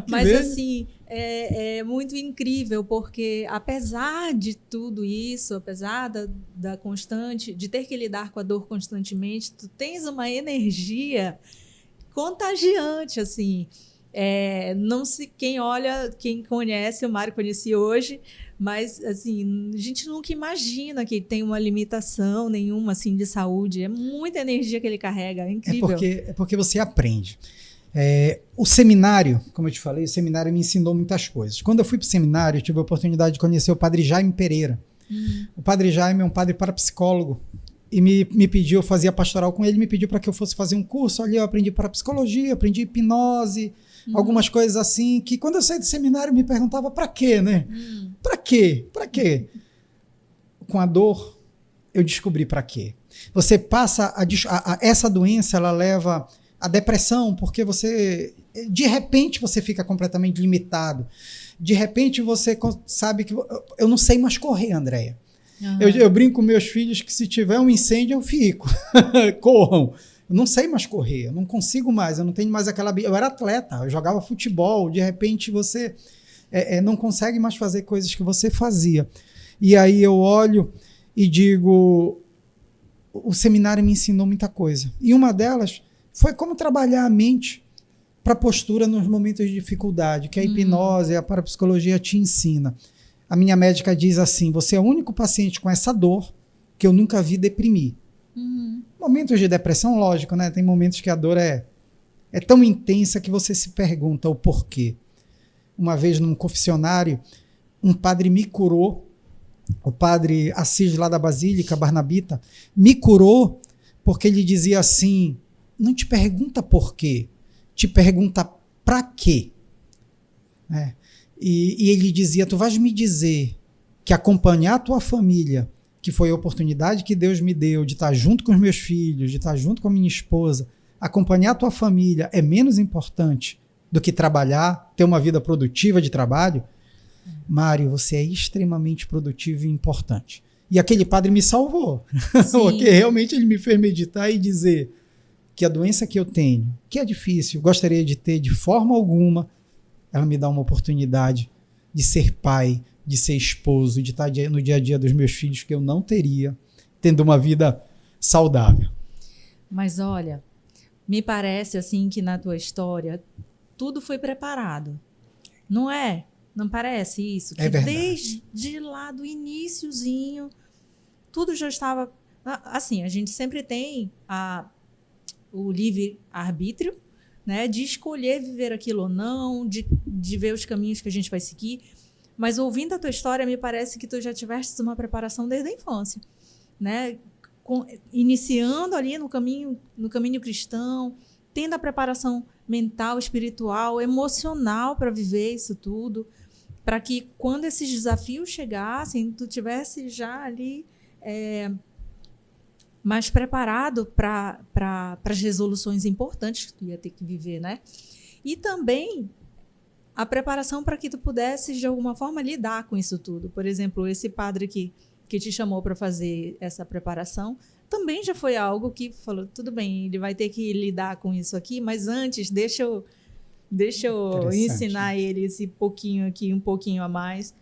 Mas assim, é muito incrível, porque apesar de tudo isso, apesar da constante, de ter que lidar com a dor constantemente, tu tens uma energia contagiante, assim. Não se, quem conhece, o Mário conheci hoje, mas assim, a gente nunca imagina que ele tem uma limitação nenhuma assim, de saúde. É muita energia que ele carrega, é incrível. É porque você aprende. O seminário, como eu te falei, o seminário me ensinou muitas coisas. Quando eu fui para o seminário, eu tive a oportunidade de conhecer o padre Jaime Pereira. O padre Jaime é um padre parapsicólogo e me pediu, eu fazia pastoral com ele, me pediu para que eu fosse fazer um curso. Ali eu aprendi parapsicologia, aprendi hipnose, algumas coisas assim, que quando eu saí do seminário eu me perguntava para quê, né? Para quê? Para quê? Com a dor, eu descobri para quê. Você passa essa doença, ela leva a depressão, porque de repente você fica completamente limitado. De repente você sabe que eu não sei mais correr, Andréia. Eu brinco com meus filhos que se tiver um incêndio eu fico. Corram. Eu não sei mais correr, eu não consigo mais, eu não tenho mais aquela... Eu era atleta, eu jogava futebol, de repente você não consegue mais fazer coisas que você fazia. E aí eu olho e digo, o seminário me ensinou muita coisa. E uma delas foi como trabalhar a mente para a postura nos momentos de dificuldade, que a hipnose, a parapsicologia te ensina. A minha médica diz assim, você é o único paciente com essa dor que eu nunca vi deprimir. Momentos de depressão, lógico, né? Tem momentos que a dor é tão intensa que você se pergunta o porquê. Uma vez num confessionário, um padre me curou, o padre Assis lá da Basílica, Barnabita, me curou porque ele dizia assim, não te pergunta por quê, te pergunta pra quê. E ele dizia, tu vais me dizer que acompanhar a tua família, que foi a oportunidade que Deus me deu de estar junto com os meus filhos, de estar junto com a minha esposa, acompanhar a tua família é menos importante do que trabalhar, ter uma vida produtiva de trabalho? Mário, você é extremamente produtivo e importante. E aquele padre me salvou, porque realmente ele me fez meditar e dizer que a doença que eu tenho, que é difícil, gostaria de ter de forma alguma, ela me dá uma oportunidade de ser pai, de ser esposo, de estar no dia a dia dos meus filhos, que eu não teria, tendo uma vida saudável. Mas olha, me parece assim que na tua história tudo foi preparado. Não é? Não parece isso? Que desde lá do iniciozinho, tudo já estava... Assim, a gente sempre tem o livre-arbítrio, né, de escolher viver aquilo ou não, de ver os caminhos que a gente vai seguir. Mas ouvindo a tua história, me parece que tu já tiveste uma preparação desde a infância, né? Iniciando ali no caminho cristão, tendo a preparação mental, espiritual, emocional para viver isso tudo, para que quando esses desafios chegassem, tu tivesse já ali mais preparado para as resoluções importantes que tu ia ter que viver, né? E também a preparação para que tu pudesses, de alguma forma, lidar com isso tudo. Por exemplo, esse padre que te chamou para fazer essa preparação, também já foi algo que falou, tudo bem, ele vai ter que lidar com isso aqui, mas antes, deixa eu ensinar ele esse pouquinho aqui, um pouquinho a mais.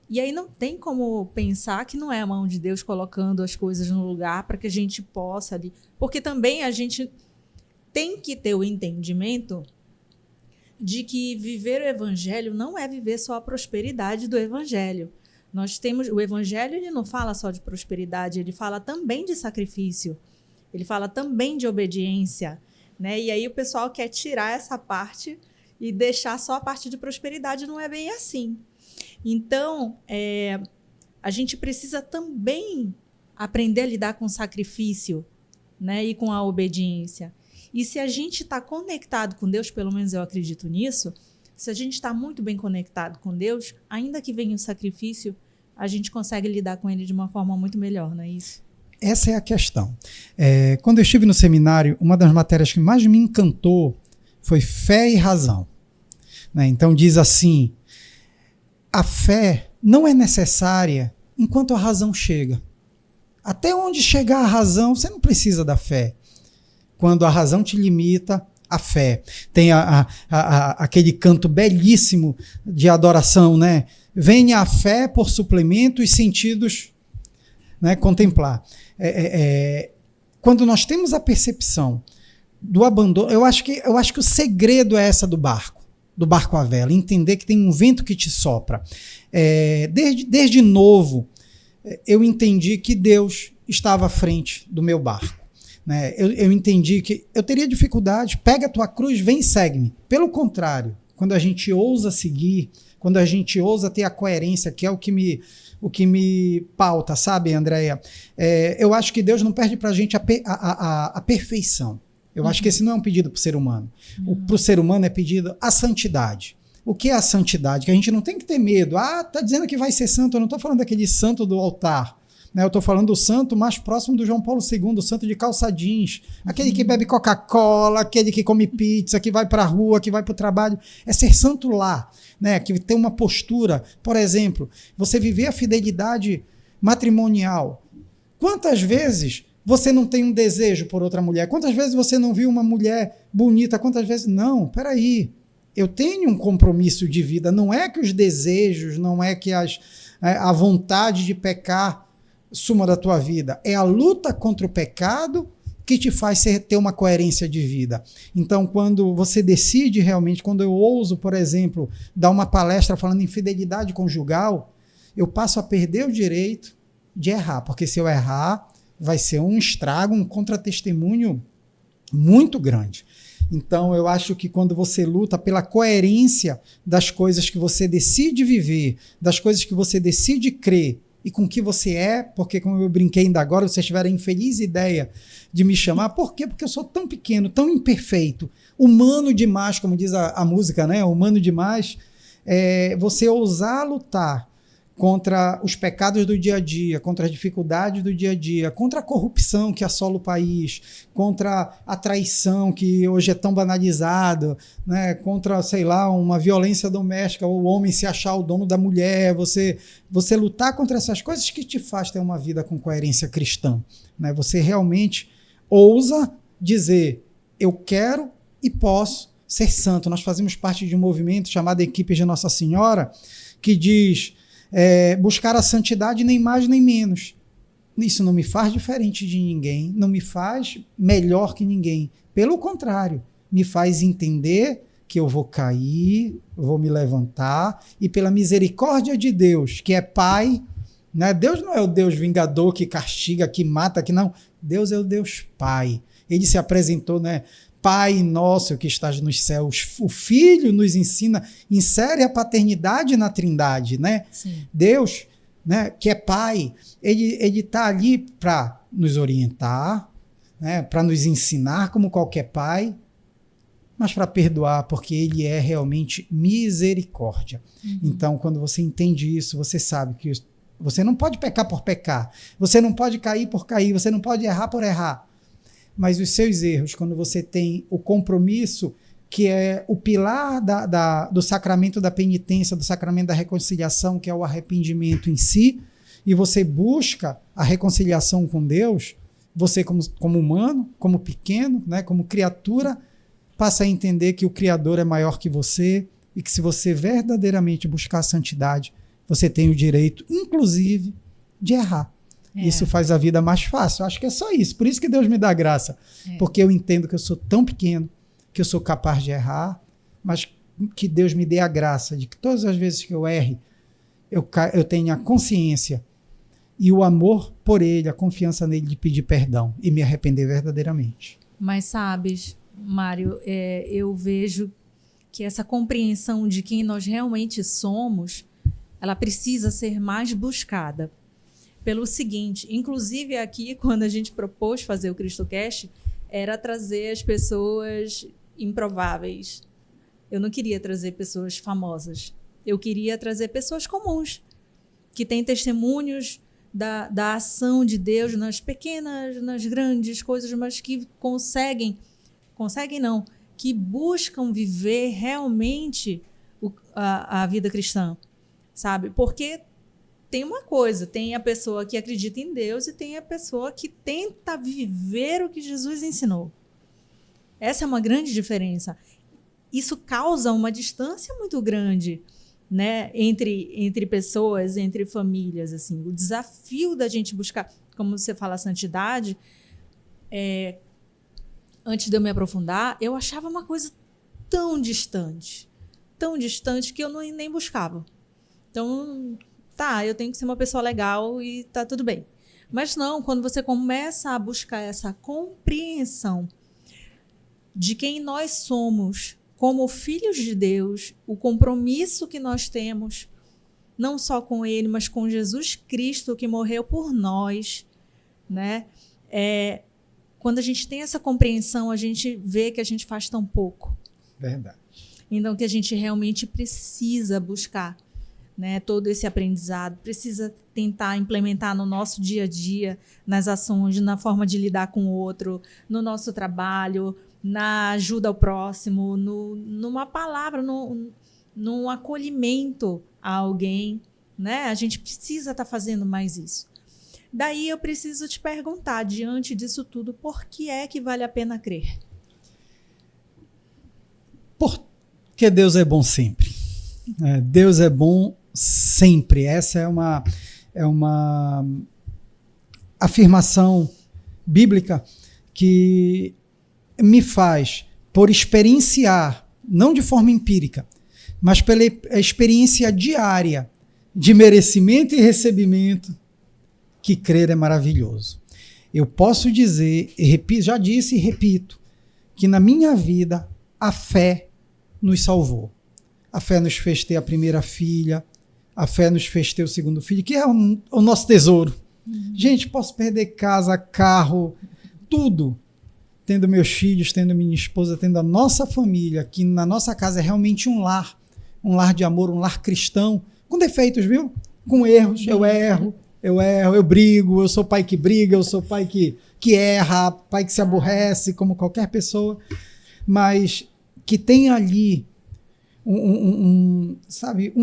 E aí não tem como pensar que não é a mão de Deus colocando as coisas no lugar para que a gente possa ali. Porque também a gente tem que ter o entendimento de que viver o evangelho não é viver só a prosperidade do evangelho. Nós temos o evangelho, ele não fala só de prosperidade, ele fala também de sacrifício, ele fala também de obediência, né? E aí o pessoal quer tirar essa parte e deixar só a parte de prosperidade, não é bem assim. Então, a gente precisa também aprender a lidar com o sacrifício, né? E com a obediência. E se a gente está conectado com Deus, pelo menos eu acredito nisso, se a gente está muito bem conectado com Deus, ainda que venha o sacrifício, a gente consegue lidar com ele de uma forma muito melhor, não é isso? Essa é a questão. Quando eu estive no seminário, uma das matérias que mais me encantou foi fé e razão. Né? Então diz assim, a fé não é necessária enquanto a razão chega. Até onde chegar a razão, você não precisa da fé. Quando a razão te limita, a fé. Tem aquele canto belíssimo de adoração, né? Venha a fé por suplemento e sentidos, né, contemplar. Quando nós temos a percepção do abandono. Eu acho que o segredo é essa do barco à vela, entender que tem um vento que te sopra. Desde novo, eu entendi que Deus estava à frente do meu barco. Né? Eu entendi que eu teria dificuldade, pega a tua cruz, vem e segue-me. Pelo contrário, quando a gente ousa seguir, quando a gente ousa ter a coerência, que é o que me pauta, sabe, Andréia? Eu acho que Deus não perde para a gente a perfeição. Eu acho que esse não é um pedido para o ser humano. Para o ser humano é pedido a santidade. O que é a santidade? Que a gente não tem que ter medo. Tá dizendo que vai ser santo. Eu não estou falando daquele santo do altar. Né? Eu estou falando do santo mais próximo do João Paulo II, o santo de calça jeans. Aquele que bebe Coca-Cola, aquele que come pizza, que vai para a rua, que vai para o trabalho. É ser santo lá. Né? Que tem uma postura. Por exemplo, você viver a fidelidade matrimonial. Quantas vezes você não tem um desejo por outra mulher? Quantas vezes você não viu uma mulher bonita? Quantas vezes? Não, peraí. Eu tenho um compromisso de vida. Não é que os desejos, não é que a vontade de pecar suma da tua vida. É a luta contra o pecado que te faz ter uma coerência de vida. Então, quando você decide realmente, quando eu ouso, por exemplo, dar uma palestra falando em fidelidade conjugal, eu passo a perder o direito de errar. Porque se eu errar, vai ser um estrago, um contra-testemunho muito grande. Então, eu acho que quando você luta pela coerência das coisas que você decide viver, das coisas que você decide crer e com que você é, porque, como eu brinquei ainda agora, vocês tiveram a infeliz ideia de me chamar. Por quê? Porque eu sou tão pequeno, tão imperfeito, humano demais, como diz a música, né? Humano demais. Você ousar lutar contra os pecados do dia a dia, contra as dificuldades do dia a dia, contra a corrupção que assola o país, contra a traição que hoje é tão banalizado, né? Contra, sei lá, uma violência doméstica, o homem se achar o dono da mulher, você lutar contra essas coisas que te faz ter uma vida com coerência cristã. Né? Você realmente ousa dizer, eu quero e posso ser santo. Nós fazemos parte de um movimento chamado Equipe de Nossa Senhora, que diz buscar a santidade nem mais nem menos. Isso não me faz diferente de ninguém, não me faz melhor que ninguém. Pelo contrário, me faz entender que eu vou cair, vou me levantar, e pela misericórdia de Deus, que é Pai, né? Deus não é o Deus vingador que castiga, que mata, que não. Deus é o Deus Pai. Ele se apresentou, né? Pai nosso que estás nos céus. O Filho nos ensina, insere a paternidade na Trindade, né? Sim. Deus, né, que é Pai, ele está ali para nos orientar, né, para nos ensinar como qualquer pai, mas para perdoar, porque ele é realmente misericórdia. Então, quando você entende isso, você sabe que você não pode pecar por pecar, você não pode cair por cair, você não pode errar por errar. Mas os seus erros, quando você tem o compromisso, que é o pilar do sacramento da penitência, do sacramento da reconciliação, que é o arrependimento em si, e você busca a reconciliação com Deus, você como humano, como pequeno, né, como criatura, passa a entender que o Criador é maior que você e que se você verdadeiramente buscar a santidade, você tem o direito, inclusive, de errar. Isso faz a vida mais fácil. Eu acho que é só isso. Por isso que Deus me dá graça. Porque eu entendo que eu sou tão pequeno, que eu sou capaz de errar, mas que Deus me dê a graça de que todas as vezes que eu erre, eu tenha a consciência e o amor por Ele, a confiança nele de pedir perdão e me arrepender verdadeiramente. Mas sabes, Mário, eu vejo que essa compreensão de quem nós realmente somos, ela precisa ser mais buscada. Pelo seguinte, inclusive aqui, quando a gente propôs fazer o CristoCast, era trazer as pessoas improváveis. Eu não queria trazer pessoas famosas. Eu queria trazer pessoas comuns, que têm testemunhos da ação de Deus nas pequenas, nas grandes coisas, mas que que buscam viver realmente a vida cristã, sabe? Porque tem uma coisa, tem a pessoa que acredita em Deus e tem a pessoa que tenta viver o que Jesus ensinou. Essa é uma grande diferença. Isso causa uma distância muito grande, né, entre pessoas, entre famílias. Assim. O desafio da gente buscar, como você fala, a santidade, antes de eu me aprofundar, eu achava uma coisa tão distante que eu nem buscava. Então, tá, eu tenho que ser uma pessoa legal e tá tudo bem. Mas não, quando você começa a buscar essa compreensão de quem nós somos como filhos de Deus, o compromisso que nós temos, não só com Ele, mas com Jesus Cristo que morreu por nós, né? Quando a gente tem essa compreensão, a gente vê que a gente faz tão pouco. Verdade. Então, que a gente realmente precisa buscar, né, todo esse aprendizado, precisa tentar implementar no nosso dia a dia, nas ações, na forma de lidar com o outro, no nosso trabalho, na ajuda ao próximo, numa palavra, num acolhimento a alguém, né? A gente precisa estar fazendo mais isso. Daí eu preciso te perguntar, diante disso tudo, por que é que vale a pena crer? Porque Deus é bom sempre. Deus é bom sempre. Essa é uma afirmação bíblica que me faz, por experienciar, não de forma empírica, mas pela experiência diária de merecimento e recebimento, que crer é maravilhoso. Eu posso dizer, e repito, já disse e repito, que na minha vida a fé nos salvou. A fé nos fez ter a primeira filha, a fé nos fez ter o segundo filho, que é o nosso tesouro. Gente, posso perder casa, carro, tudo, tendo meus filhos, tendo minha esposa, tendo a nossa família, que na nossa casa é realmente um lar de amor, um lar cristão, com defeitos, viu? Com erros, eu erro, eu brigo, eu sou pai que briga, eu sou pai que erra, pai que se aborrece, como qualquer pessoa, mas que tem ali um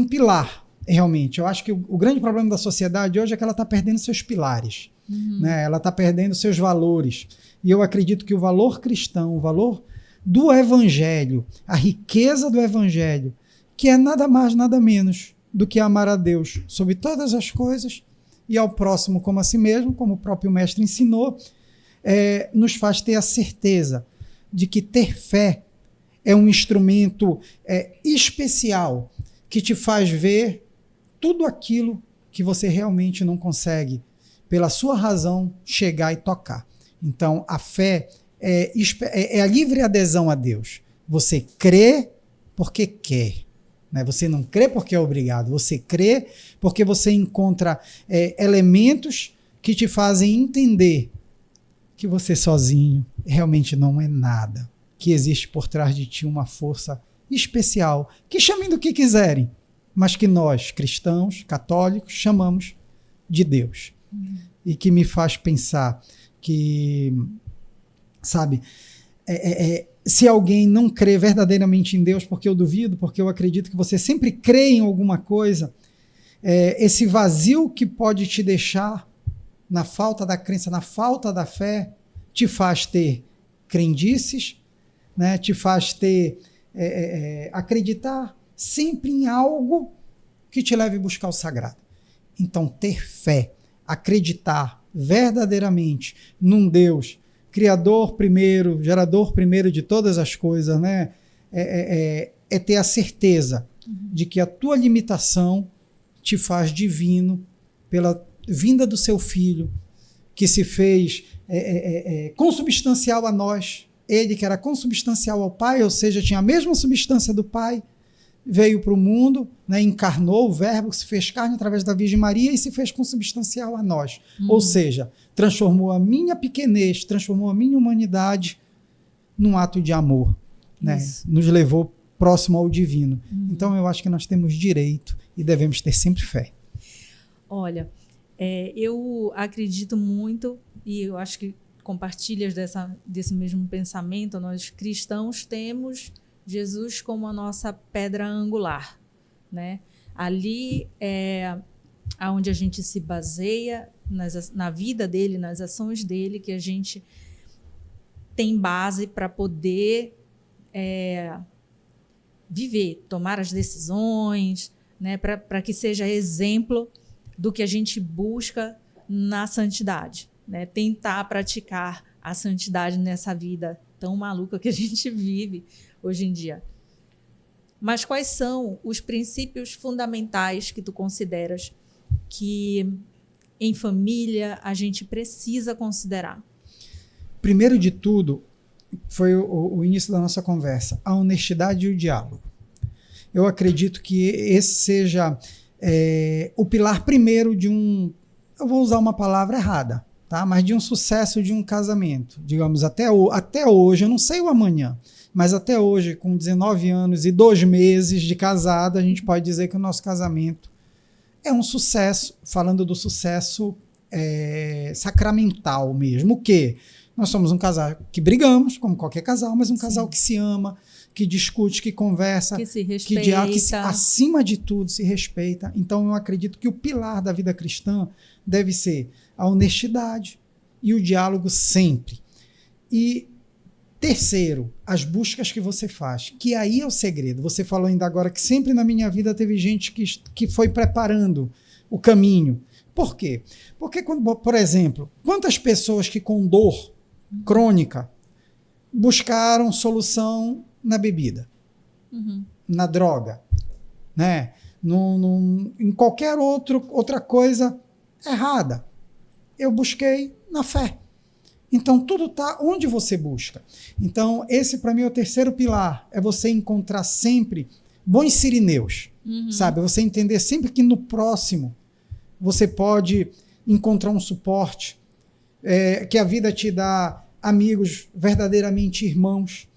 pilar, realmente. Eu acho que o grande problema da sociedade hoje é que ela está perdendo seus pilares, né? Ela está perdendo seus valores. E eu acredito que o valor cristão, o valor do evangelho, a riqueza do evangelho, que é nada mais, nada menos do que amar a Deus sobre todas as coisas e ao próximo como a si mesmo, como o próprio mestre ensinou, nos faz ter a certeza de que ter fé é um instrumento especial que te faz ver tudo aquilo que você realmente não consegue, pela sua razão, chegar e tocar. Então, a fé é a livre adesão a Deus. Você crê porque quer. Né? Você não crê porque é obrigado. Você crê porque você encontra elementos que te fazem entender que você sozinho realmente não é nada. Que existe por trás de ti uma força especial, que chamem do que quiserem, mas que nós, cristãos, católicos, chamamos de Deus. E que me faz pensar que, sabe, se alguém não crê verdadeiramente em Deus, porque eu duvido, porque eu acredito que você sempre crê em alguma coisa, esse vazio que pode te deixar na falta da crença, na falta da fé, te faz ter crendices, né? Te faz ter acreditar sempre em algo que te leve a buscar o sagrado. Então, ter fé, acreditar verdadeiramente num Deus criador primeiro, gerador primeiro de todas as coisas, né? É ter a certeza de que a tua limitação te faz divino pela vinda do seu Filho, que se fez consubstancial a nós. Ele que era consubstancial ao Pai, ou seja, tinha a mesma substância do Pai, veio para o mundo, né, encarnou o Verbo que se fez carne através da Virgem Maria e se fez consubstancial a nós. Ou seja, transformou a minha pequenez, transformou a minha humanidade num ato de amor. Né? Nos levou próximo ao divino. Então eu acho que nós temos direito e devemos ter sempre fé. Olha, eu acredito muito, e eu acho que compartilhas desse mesmo pensamento, nós cristãos temos Jesus como a nossa pedra angular, né? Ali é onde a gente se baseia na vida dele, nas ações dele, que a gente tem base para poder viver, tomar as decisões, né? Para que seja exemplo do que a gente busca na santidade, né? Tentar praticar a santidade nessa vida tão maluca que a gente vive hoje em dia. Mas quais são os princípios fundamentais que tu consideras que em família a gente precisa considerar? Primeiro de tudo, foi o início da nossa conversa, a honestidade e o diálogo. Eu acredito que esse seja o pilar primeiro de um, eu vou usar uma palavra errada, tá? Mas de um sucesso de um casamento. Digamos, até hoje, eu não sei o amanhã, mas até hoje, com 19 anos e 2 meses de casado, a gente pode dizer que o nosso casamento é um sucesso, falando do sucesso sacramental mesmo. O quê? Nós somos um casal que brigamos, como qualquer casal, mas um casal que se ama, que discute, que conversa, que se respeita, acima de tudo se respeita. Então eu acredito que o pilar da vida cristã deve ser a honestidade e o diálogo sempre. E terceiro, as buscas que você faz, que aí é o segredo. Você falou ainda agora que sempre na minha vida teve gente que foi preparando o caminho. Por quê? Porque, por exemplo, quantas pessoas que com dor crônica buscaram solução na bebida, na droga, né? Em qualquer outra coisa errada. Eu busquei na fé. Então, tudo está onde você busca. Então, esse para mim é o terceiro pilar, é você encontrar sempre bons sirineus, sabe? Você entender sempre que no próximo você pode encontrar um suporte, que a vida te dá amigos verdadeiramente irmãos,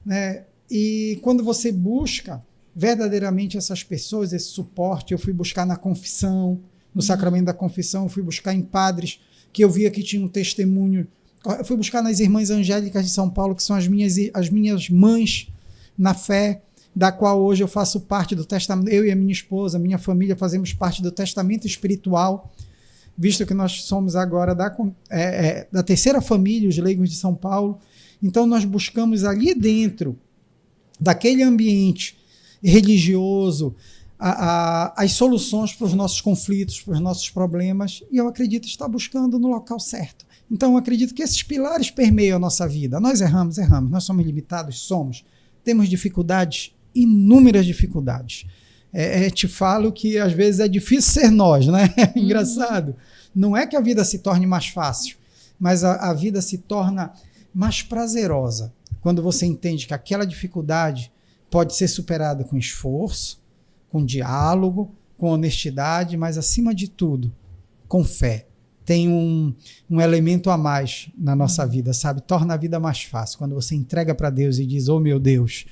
né? E quando você busca verdadeiramente essas pessoas, esse suporte, eu fui buscar na confissão, no sacramento da confissão, eu fui buscar em padres que eu via que tinham um testemunho, eu fui buscar nas irmãs angélicas de São Paulo, que são as minhas mães na fé, da qual hoje eu faço parte do testamento, eu e a minha esposa, minha família fazemos parte do testamento espiritual, visto que nós somos agora da terceira família, os leigos de São Paulo. Então nós buscamos ali dentro daquele ambiente religioso as soluções para os nossos conflitos, para os nossos problemas, e eu acredito estar buscando no local certo. Então eu acredito que esses pilares permeiam a nossa vida. Nós erramos, nós somos limitados, temos dificuldades, inúmeras dificuldades. Te falo que às vezes é difícil ser nós, né? É engraçado. Não é que a vida se torne mais fácil, mas a vida se torna mais prazerosa quando você entende que aquela dificuldade pode ser superada com esforço, com diálogo, com honestidade, mas acima de tudo, com fé. Tem um elemento a mais na nossa vida, sabe? Torna a vida mais fácil. Quando você entrega para Deus e diz, meu Deus,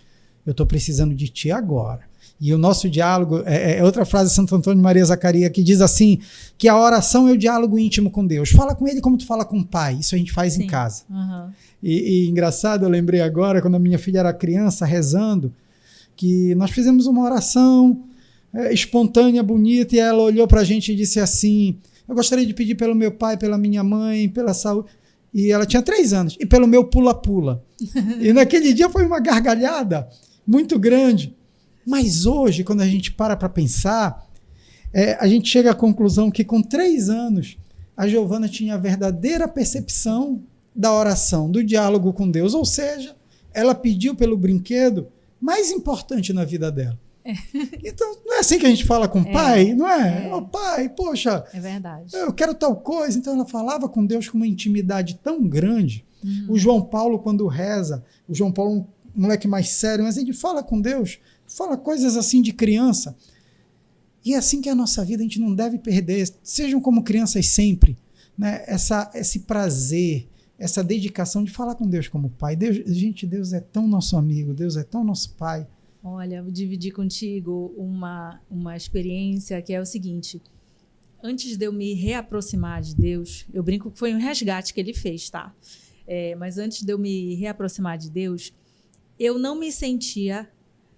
eu estou precisando de ti agora. E o nosso diálogo, outra frase de Santo Antônio Maria Zaccaria, que diz assim, que a oração é o diálogo íntimo com Deus. Fala com ele como tu fala com o pai. Isso a gente faz em casa. E engraçado, eu lembrei agora, quando a minha filha era criança, rezando, que nós fizemos uma oração espontânea, bonita, e ela olhou para a gente e disse assim, eu gostaria de pedir pelo meu pai, pela minha mãe, pela saúde. E ela tinha 3 anos. E pelo meu pula-pula. E naquele dia foi uma gargalhada muito grande. Mas hoje, quando a gente para pensar, a gente chega à conclusão que com 3 anos, a Giovana tinha a verdadeira percepção da oração, do diálogo com Deus. Ou seja, ela pediu pelo brinquedo mais importante na vida dela. Então, não é assim que a gente fala com o pai, não é? Pai, poxa, é verdade. Eu quero tal coisa. Então ela falava com Deus com uma intimidade tão grande. O João Paulo, quando reza, o João Paulo é um moleque mais sério, mas ele fala com Deus, fala coisas assim de criança. E é assim que é a nossa vida, a gente não deve perder, sejam como crianças sempre, né? Esse prazer, essa dedicação de falar com Deus como pai. Deus é tão nosso amigo, Deus é tão nosso pai. Olha, vou dividir contigo uma experiência que é o seguinte. Antes de eu me reaproximar de Deus, eu brinco que foi um resgate que ele fez, tá? Mas antes de eu me reaproximar de Deus, eu não me sentia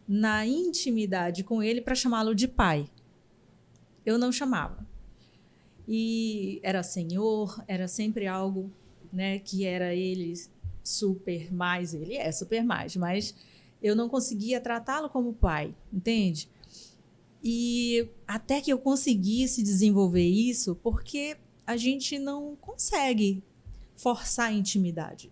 na intimidade com ele para chamá-lo de pai. Eu não chamava. E era Senhor, era sempre algo, né, que era ele super mais, ele é super mais, mas eu não conseguia tratá-lo como pai, entende? E até que eu conseguisse desenvolver isso, porque a gente não consegue forçar a intimidade.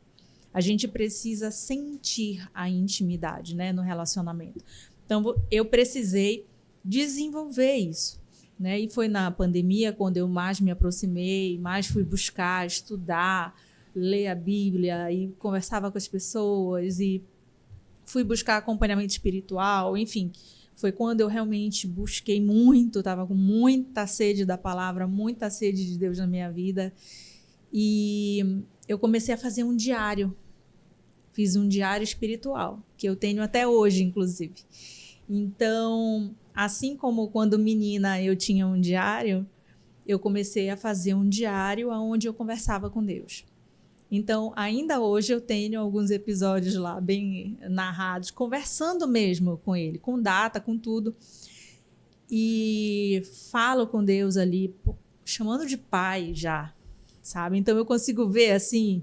a gente precisa sentir a intimidade, né, no relacionamento. Então, eu precisei desenvolver isso, né? E foi na pandemia quando eu mais me aproximei, mais fui buscar, estudar, ler a Bíblia e conversava com as pessoas e fui buscar acompanhamento espiritual, enfim. Foi quando eu realmente busquei muito, estava com muita sede da palavra, muita sede de Deus na minha vida. E eu comecei a fazer um diário. Fiz um diário espiritual, que eu tenho até hoje, inclusive. Então, assim como quando menina eu tinha um diário, eu comecei a fazer um diário onde eu conversava com Deus. Então, ainda hoje eu tenho alguns episódios lá bem narrados, conversando mesmo com ele, com data, com tudo. E falo com Deus ali, chamando de pai já, sabe? Então, eu consigo ver, assim,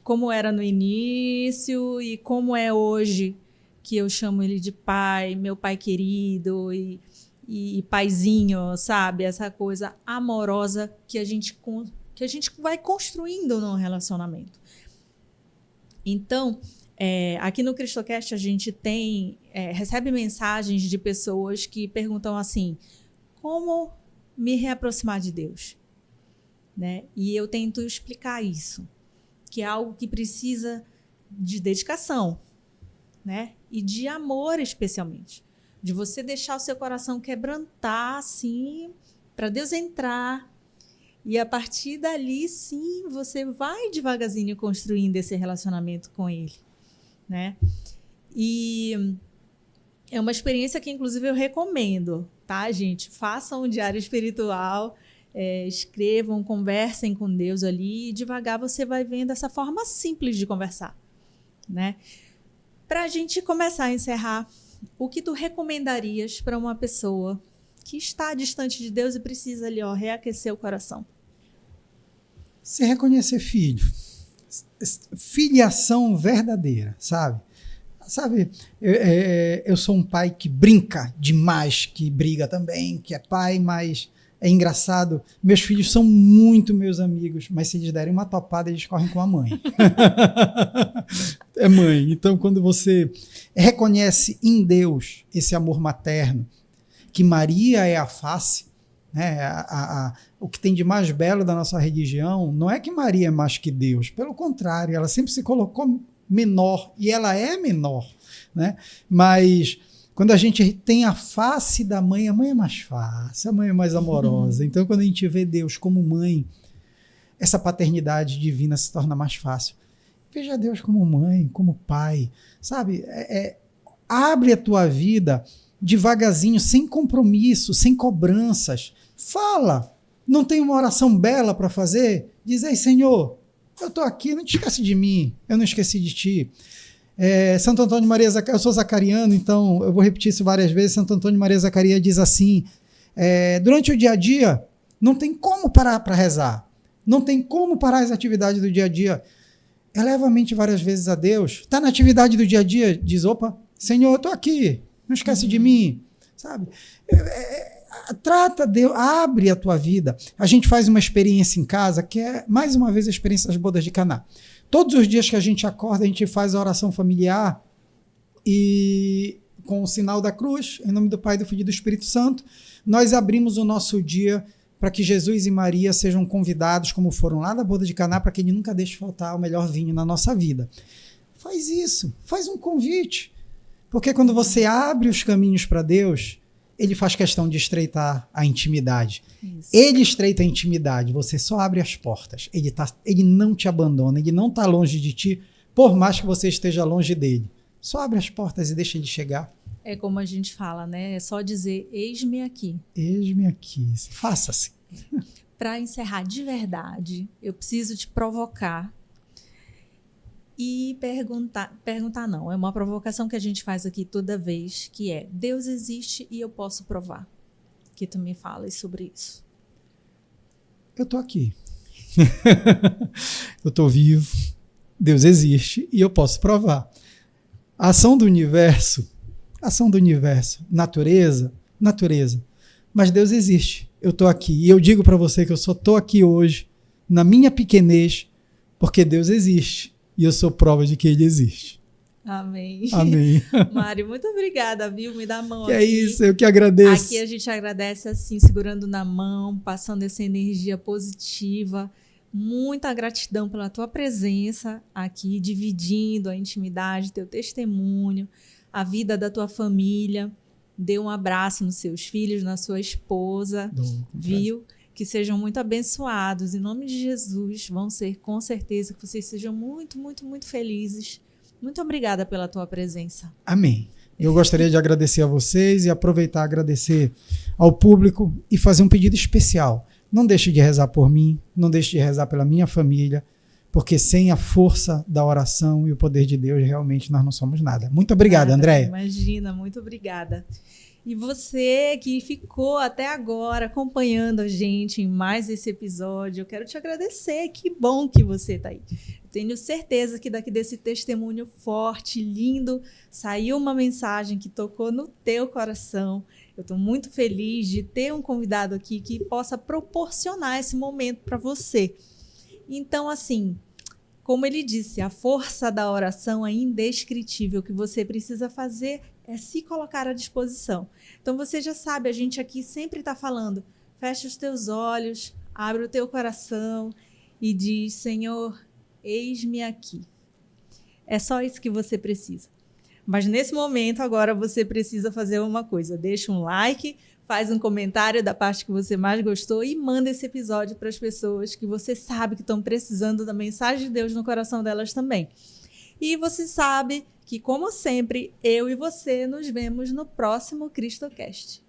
como era no início e como é hoje, que eu chamo ele de pai, meu pai querido e paizinho, sabe? Essa coisa amorosa que a gente vai construindo no relacionamento. Então, aqui no Cristocast a gente recebe mensagens de pessoas que perguntam assim, como me reaproximar de Deus? Né? E eu tento explicar isso, que é algo que precisa de dedicação, né? E de amor especialmente, de você deixar o seu coração quebrantar assim, para Deus entrar. E a partir dali, sim, você vai devagarzinho construindo esse relacionamento com ele, né? E é uma experiência que, inclusive, eu recomendo, tá, gente? Façam um diário espiritual, escrevam, conversem com Deus ali e devagar você vai vendo essa forma simples de conversar, né? Para a gente começar a encerrar, o que tu recomendarias para uma pessoa que está distante de Deus e precisa ali, reaquecer o coração? Se reconhecer filho. Filiação verdadeira, sabe? Eu sou um pai que brinca demais, que briga também, que é pai, mas é engraçado. Meus filhos são muito meus amigos, mas se eles derem uma topada, eles correm com a mãe. É mãe. Então, quando você reconhece em Deus esse amor materno, que Maria é a face, né? O que tem de mais belo da nossa religião não é que Maria é mais que Deus, pelo contrário, ela sempre se colocou menor, e ela é menor, né? Mas quando a gente tem a face da mãe, a mãe é mais fácil, a mãe é mais amorosa. Então, quando a gente vê Deus como mãe, essa paternidade divina se torna mais fácil. Veja Deus como mãe, como pai, sabe? Abre a tua vida devagarzinho, sem compromisso, sem cobranças. Fala. Não tem uma oração bela para fazer? Diz aí, Senhor, eu estou aqui, não te esquece de mim, eu não esqueci de ti. Santo Antônio Maria Zacarias, eu sou zacariano, então eu vou repetir isso várias vezes. Santo Antônio Maria Zacarias diz assim, durante o dia a dia, não tem como parar para rezar, não tem como parar as atividades do dia a dia. Eleva a mente várias vezes a Deus, está na atividade do dia a dia, diz, opa, Senhor, eu estou aqui, não esquece de mim, sabe? Trata Deus, abre a tua vida. A gente faz uma experiência em casa, que é, mais uma vez, a experiência das bodas de Caná. Todos os dias que a gente acorda, a gente faz a oração familiar e com o sinal da cruz, em nome do Pai, do Filho e do Espírito Santo, nós abrimos o nosso dia para que Jesus e Maria sejam convidados, como foram lá da boda de Caná, para que ele nunca deixe faltar o melhor vinho na nossa vida. Faz isso, faz um convite. Porque quando você abre os caminhos para Deus, ele faz questão de estreitar a intimidade. Isso. Ele estreita a intimidade, você só abre as portas. Ele não te abandona, ele não está longe de ti, por mais que você esteja longe dele. Só abre as portas e deixa ele chegar. É como a gente fala, né? É só dizer, eis-me aqui. Eis-me aqui. Faça-se. Para encerrar de verdade, eu preciso te provocar e perguntar não, é uma provocação que a gente faz aqui toda vez, que é, Deus existe e eu posso provar. Que tu me fales sobre isso. Eu tô aqui. Eu tô vivo, Deus existe e eu posso provar. A ação do universo, natureza, mas Deus existe. Eu tô aqui e eu digo para você que eu só tô aqui hoje, na minha pequenez, porque Deus existe. e eu sou prova de que ele existe. Amém. Amém. Mário, muito obrigada, viu? Me dá a mão Que aqui. é isso, eu que agradeço. Aqui a gente agradece assim, segurando na mão, passando essa energia positiva. Muita gratidão pela tua presença aqui, dividindo a intimidade, teu testemunho, a vida da tua família. Dê um abraço nos seus filhos, na sua esposa, viu? Que sejam muito abençoados. Em nome de Jesus, vão ser com certeza que vocês sejam muito, muito, muito felizes. Muito obrigada pela tua presença. Amém. Eu gostaria de agradecer a vocês e aproveitar agradecer ao público e fazer um pedido especial. Não deixe de rezar por mim, não deixe de rezar pela minha família, porque sem a força da oração e o poder de Deus, realmente nós não somos nada. Muito obrigado, Andréia. Imagina, muito obrigada. E você que ficou até agora acompanhando a gente em mais esse episódio, eu quero te agradecer. Que bom que você está aí. Eu tenho certeza que daqui desse testemunho forte, lindo, saiu uma mensagem que tocou no teu coração. Eu estou muito feliz de ter um convidado aqui que possa proporcionar esse momento para você. Então, assim, como ele disse, a força da oração é indescritível. O que você precisa fazer é se colocar à disposição. Então, você já sabe, a gente aqui sempre está falando, fecha os teus olhos, abre o teu coração e diz, Senhor, eis-me aqui. É só isso que você precisa. Mas nesse momento, agora, você precisa fazer uma coisa. Deixa um like, faz um comentário da parte que você mais gostou e manda esse episódio para as pessoas que você sabe que estão precisando da mensagem de Deus no coração delas também. E você sabe que, como sempre, eu e você nos vemos no próximo CristoCast.